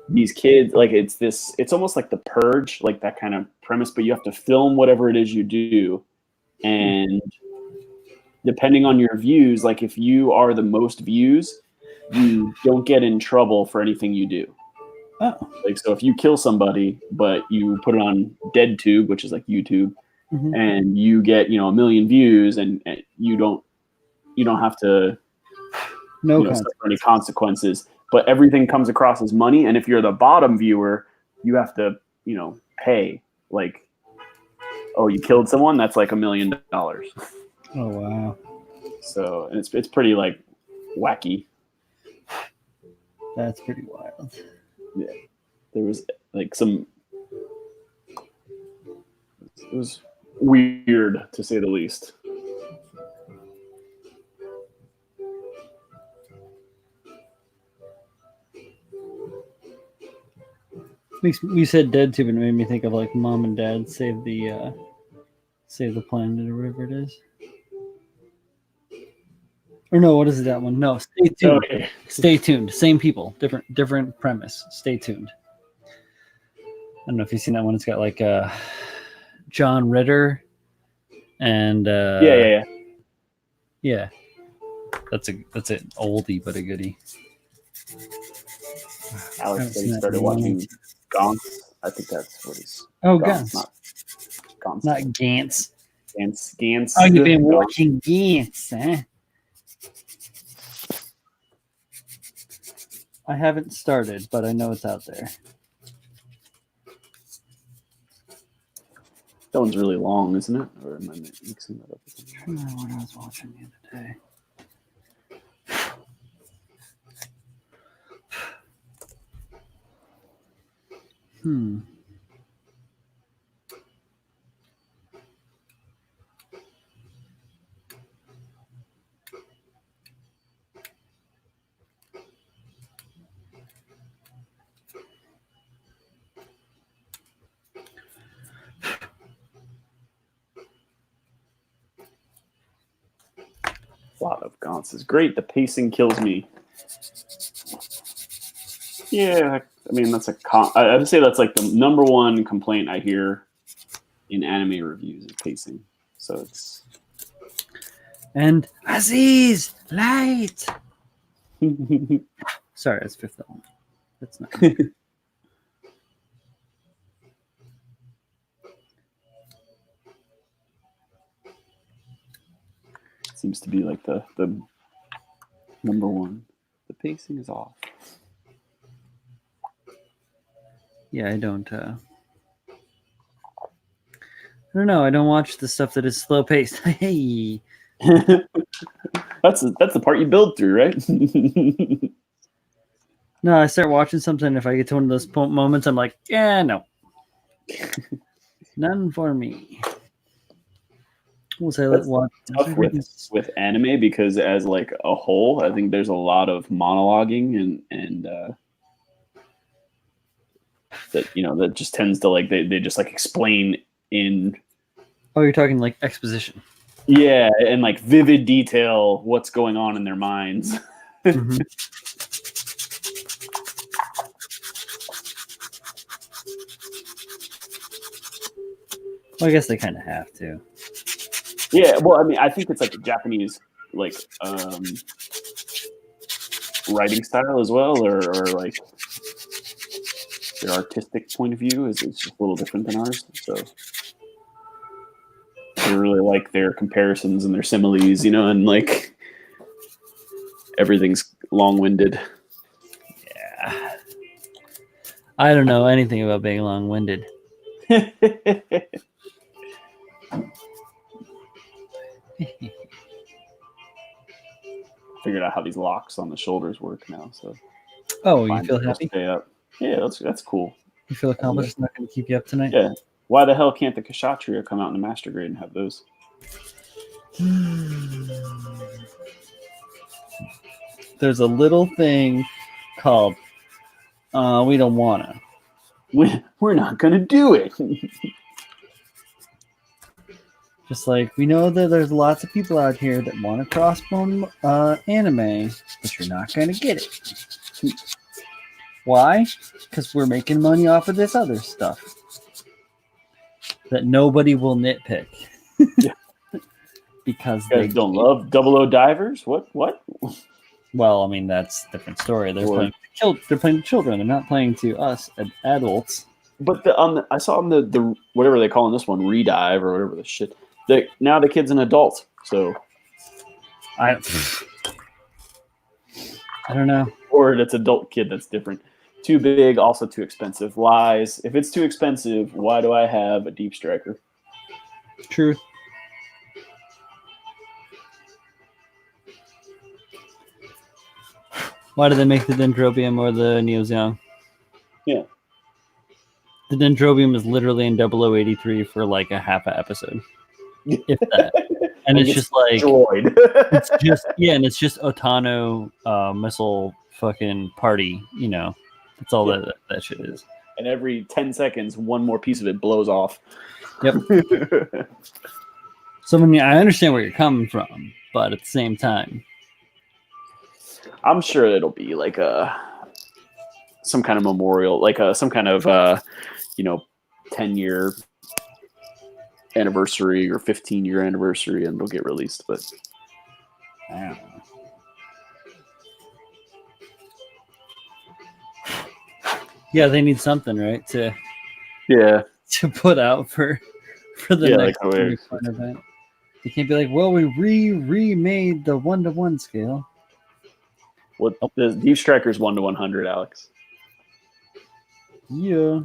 these kids, like it's almost like The Purge, like that kind of premise, but you have to film whatever it is you do, and depending on your views, like if you are the most views, you don't get in trouble for anything you do. oh, Like, so if you kill somebody, but you put it on Dead Tube, which is like YouTube, and you get, 1 million views, and you don't have to suffer any consequences, but everything comes across as money. And if you're the bottom viewer, you have to, pay, like, oh, you killed someone, that's like $1 million. Oh wow. So, and it's pretty like wacky. That's pretty wild. Yeah. There was like it was weird, to say the least. You said Dead Tube, and it made me think of like Mom and Dad Save the Planet or whatever it is. Or no, what is that one? No, Stay Tuned. Okay. Stay Tuned. Same people, different premise. Stay Tuned. I don't know if you've seen that one. It's got like John Ritter and yeah. That's an oldie but a goodie. Alex said he started watching Gauntz. I think that's what he's. Oh, Gauntz. Not Gauntz. Not Gantz. Gantz. Oh, you've been watching Gantz, eh? I haven't started, but I know it's out there. That one's really long, isn't it? Or am I mixing that up? I don't know what I was watching the other day. A lot of Gauntz is great. The pacing kills me. Yeah, I mean that's I would say that's like the number one complaint I hear in anime reviews is pacing. So it's and Aziz Light. Sorry, that's Fifth Element. That's not. Seems to be like the number one. The pacing is off. Yeah, I don't know. I don't watch the stuff that is slow paced. Hey, that's the part you build through, right? No, I start watching something. If I get to one of those moments, I'm like, yeah, no, none for me. We'll say let's watch. Tough with anime because as like a whole, I think there's a lot of monologuing and that that just tends to like they just like explain in. Oh, you're talking like exposition. Yeah, and like vivid detail what's going on in their minds. Mm-hmm. Well, I guess they kind of have to. Yeah, well, I mean, I think it's like a Japanese like writing style as well, or like their artistic point of view is just a little different than ours. So I really like their comparisons and their similes, and like everything's long-winded. Yeah, I don't know anything about being long-winded. Figured out how these locks on the shoulders work now, so Oh, you fine, feel they'll happy? stay up. Yeah, that's cool. You feel accomplished? It's not going to keep you up tonight? Yeah. Why the hell can't the Kshatriya come out in a master grade and have those? There's a little thing called we don't wanna. We're not gonna do it. Just like we know that there's lots of people out here that want to crossbone anime, but you're not going to get it. Why? Because we're making money off of this other stuff that nobody will nitpick. Yeah. Because You they guys don't love 00 divers? What? Well, I mean that's a different story. They're Or- playing to children. They're not playing to us adults. But I saw on the whatever they call in this one, redive or whatever the shit. Now the kid's an adult, so I don't know. or it's adult kid that's different. Too big, also too expensive. Lies. If it's too expensive, why do I have a deep striker? Truth. Why do they make the Dendrobium or the Neozeon? Yeah. The Dendrobium is literally in 0083 for like a half an episode. If that. And it's just like Droid. it's just and it's just Otano missile fucking party, you know. That's all that shit is. And every 10 seconds, one more piece of it blows off. Yep. So I mean, I understand where you're coming from, but at the same time, I'm sure it'll be like some kind of memorial, like some kind of 10-year anniversary or 15-year anniversary, and it'll get released. But I don't know. Yeah, they need something, right, to put out for the next fun event. You can't be like, well, we remade the 1-to-1 scale. What the Deep Striker's 1-to-100, Alex? Yeah.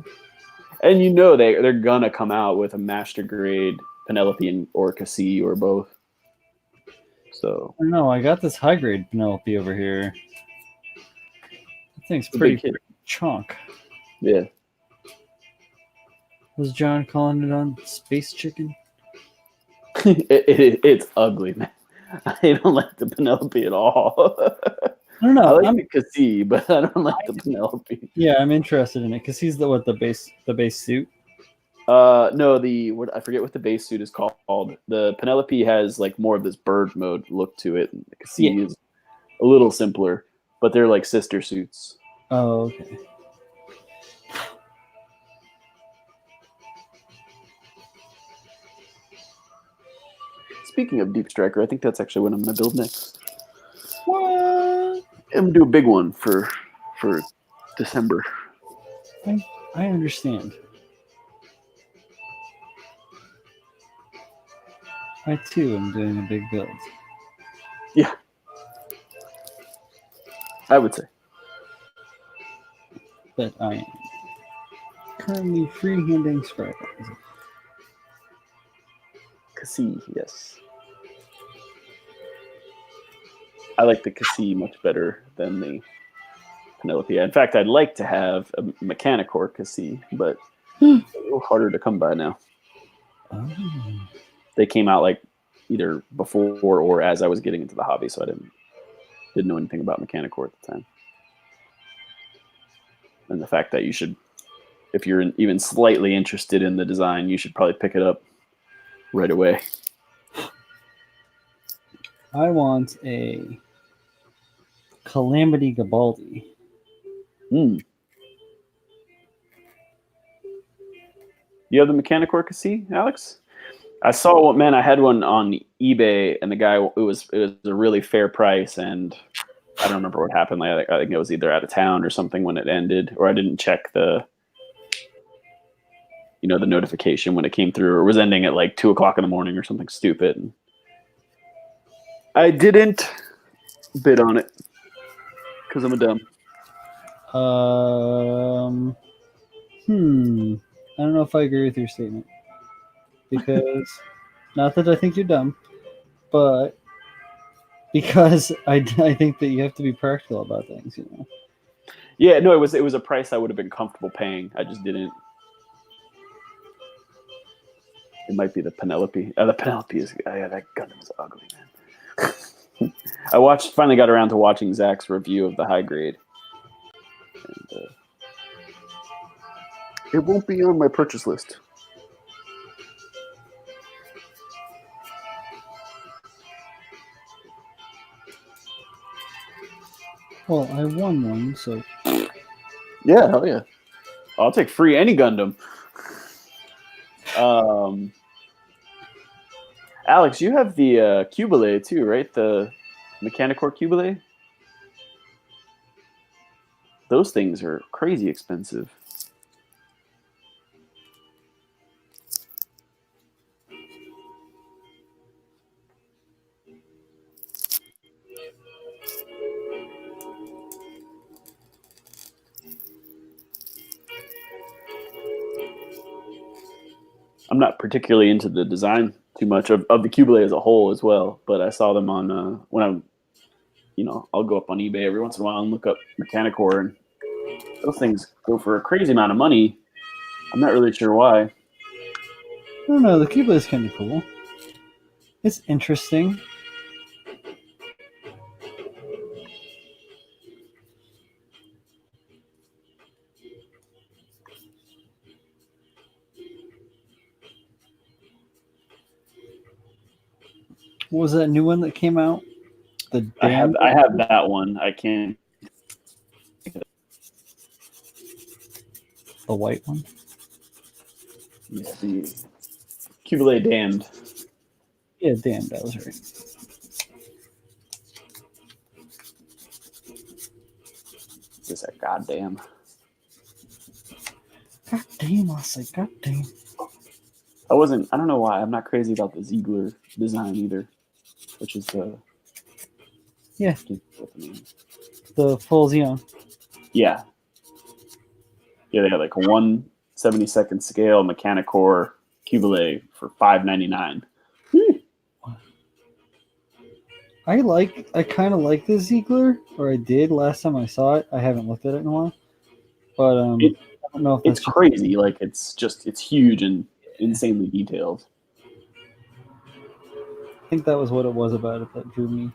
And they're gonna come out with a master grade Penelope or Cassie or both. So I don't know. I got this high grade Penelope over here. That thing's pretty chunk. Yeah. Was John calling it on Space Chicken? It's ugly, man. I don't like the Penelope at all. I don't know. I like the Cassie, but I don't like the Penelope. Yeah, I'm interested in it because he's the base suit. No, I forget what the base suit is called. The Penelope has like more of this bird mode look to it. The Cassie is a little simpler, but they're like sister suits. Oh, okay. Speaking of Deep Striker, I think that's actually what I'm going to build next. What? I'm going to do a big one for December. I understand. I too am doing a big build. Yeah. I would say. But I am currently freehanding Scribe. Cassie, yes. I like the Cassie much better than the Penelope. In fact, I'd like to have a Mechanicore Cassie, but it's a little harder to come by now. Oh. They came out like either before or as I was getting into the hobby, so I didn't know anything about Mechanicore at the time. And the fact that you should, if you're even slightly interested in the design, you should probably pick it up right away. I want a Calamity Gabaldi. You have the Mechanicore Cassie, Alex? I saw one, man. I had one on eBay, and the guy, it was a really fair price, and I don't remember what happened. Like, I think it was either out of town or something when it ended, or I didn't check the notification when it came through, or it was ending at like 2:00 in the morning or something stupid. And I didn't bid on it because I'm a dumb. don't know if I agree with your statement because not that I think you're dumb, but because I think that you have to be practical about things. You know. Yeah, no, it was a price I would have been comfortable paying. I just didn't. It might be the Penelope. The Penelope is yeah, that Gundam is ugly, man. I finally got around to watching Zach's review of the high grade. And, it won't be on my purchase list. Well, I won one, so Yeah, hell yeah. I'll take free any Gundam. Alex, you have the Cubile too, right? The Mechanicore Cubile. Those things are crazy expensive. I'm not particularly into the design too much of the Cubile as a whole as well, but I saw them on when I'm, I'll go up on eBay every once in a while and look up Mechanicore, and those things go for a crazy amount of money. I'm not really sure why. I don't know. The Cuba is kind of cool. It's interesting. What was that new one that came out? The I have that one. I can't. The white one. Yeah, the Cubile Damned. Yeah, damn, that was right. Just a goddamn. God damn, I say, god damn. I don't know why. I'm not crazy about the Ziegler design either, which is the. Yeah. The full Xeon. Yeah. Yeah, they had like a 1/72 scale Mechanicore Cubile for $5.99. I kind of like the Ziegler, or I did last time I saw it. I haven't looked at it in a while, but I don't know if it's crazy. Like it's huge and insanely detailed. I think that was what it was about it that drew me.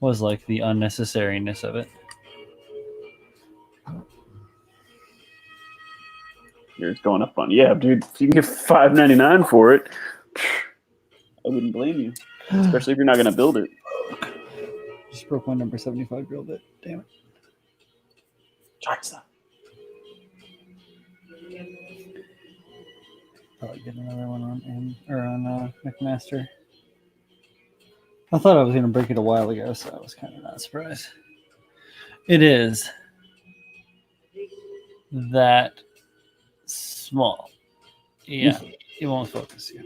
Was like the unnecessariness of it. You're going up on dude. If you can get $5.99 for it, I wouldn't blame you, especially if you're not going to build it. Just broke my number 75 real bit. Damn it. Jackson. Probably get another one on McMaster. I thought I was going to break it a while ago, so I was kind of not surprised. It is that small. Yeah, it won't focus you.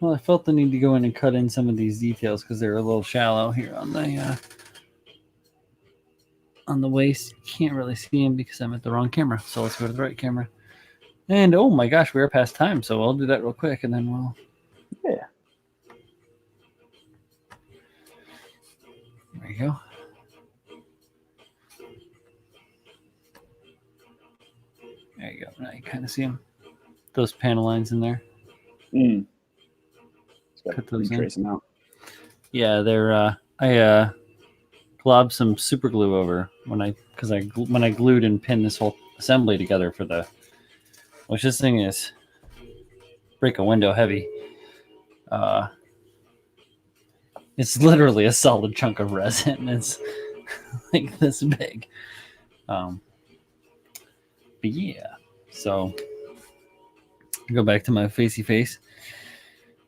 Well, I felt the need to go in and cut in some of these details because they're a little shallow here on the waist. Can't really see them because I'm at the wrong camera. So let's go to the right camera. And oh my gosh, we are past time, so I'll do that real quick and then we'll. Yeah. There you go. There you go. Now you kind of see them. Those panel lines in there. Cut those trace them out. Yeah, they're. I globbed some super glue over when I glued and pinned this whole assembly together for the. Which this thing is break a window heavy. It's literally a solid chunk of resin. It's like this big. But yeah, so go back to my facey face.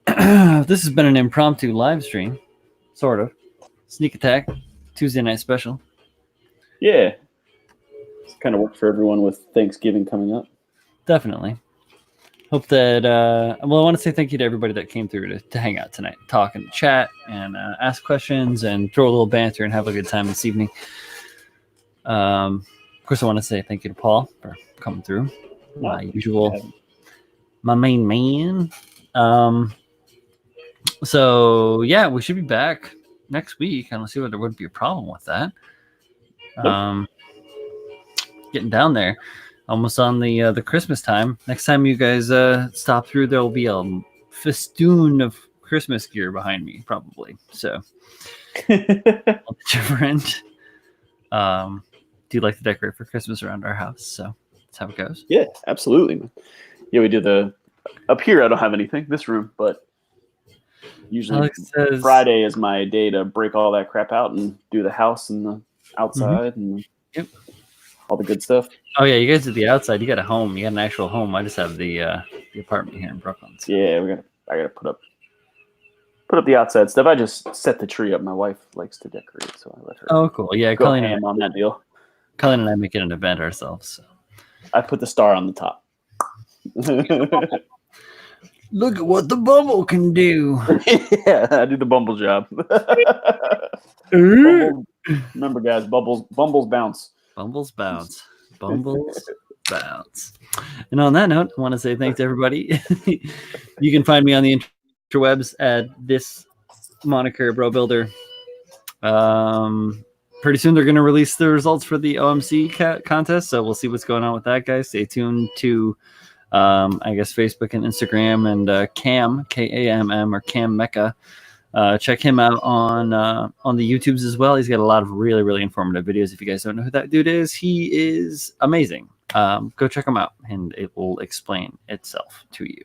This has been an impromptu live stream, sort of. Sneak Attack, Tuesday night special. Yeah. It's kind of worked for everyone with Thanksgiving coming up. Definitely. hope that I want to say thank you to everybody that came through to hang out tonight, talk and chat and ask questions and throw a little banter and have a good time this evening. Of course, I want to say thank you to Paul for coming through. My main man. So yeah, we should be back next week. I don't see why there wouldn't be a problem with that. Getting down there, almost on the Christmas time. Next time you guys stop through, there will be a festoon of Christmas gear behind me, probably. So different. Do you like to decorate for Christmas around our house? So that's how it goes. Yeah, absolutely. Yeah, we do up here. I don't have anything this room, but usually Friday is my day to break all that crap out and do the house and the outside and all the good stuff. Oh yeah, you guys did the outside. You got a home. You got an actual home. I just have the apartment here in Brooklyn. So. Yeah, I gotta put up the outside stuff. I just set the tree up. My wife likes to decorate, so I let her. Oh, cool. Yeah, go ham on that deal. Colleen and I make it an event ourselves. So. I put the star on the top. Look at what the bumble can do. Yeah, I do the bumble job. Remember, guys, bumbles bounce. Bumbles bounce. Bumbles bounce. And on that note, I want to say thanks to everybody. You can find me on the interwebs at this moniker, Bro Builder. Pretty soon they're going to release the results for the OMC contest, so we'll see what's going on with that, guys. Stay tuned to I guess Facebook and Instagram and Cam, Kamm, or Cam Mecca. Check him out on the YouTubes as well. He's got a lot of really, really informative videos. If you guys don't know who that dude is, he is amazing. Go check him out, and it will explain itself to you.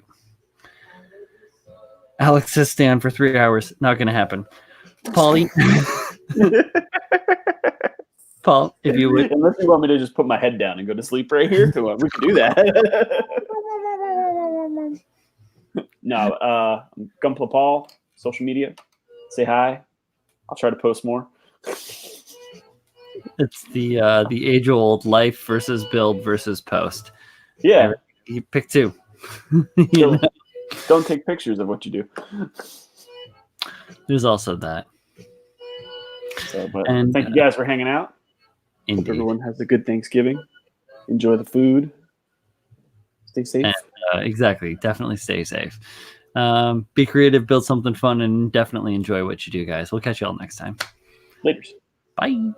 Alex says stand for 3 hours. Not going to happen. Paulie. Paul, if you would. Unless you want me to just put my head down and go to sleep right here, we can do that. No, I'm Gumpla Paul, social media. Say hi. I'll try to post more. It's the age-old life versus build versus post. Yeah. You pick two. Don't take pictures of what you do. There's also that. So, and thank you guys for hanging out. Indeed. Hope everyone has a good Thanksgiving. Enjoy the food. Stay safe. And, exactly. Definitely stay safe. Be creative, build something fun, and definitely enjoy what you do, guys. We'll catch you all next time. Later. Bye.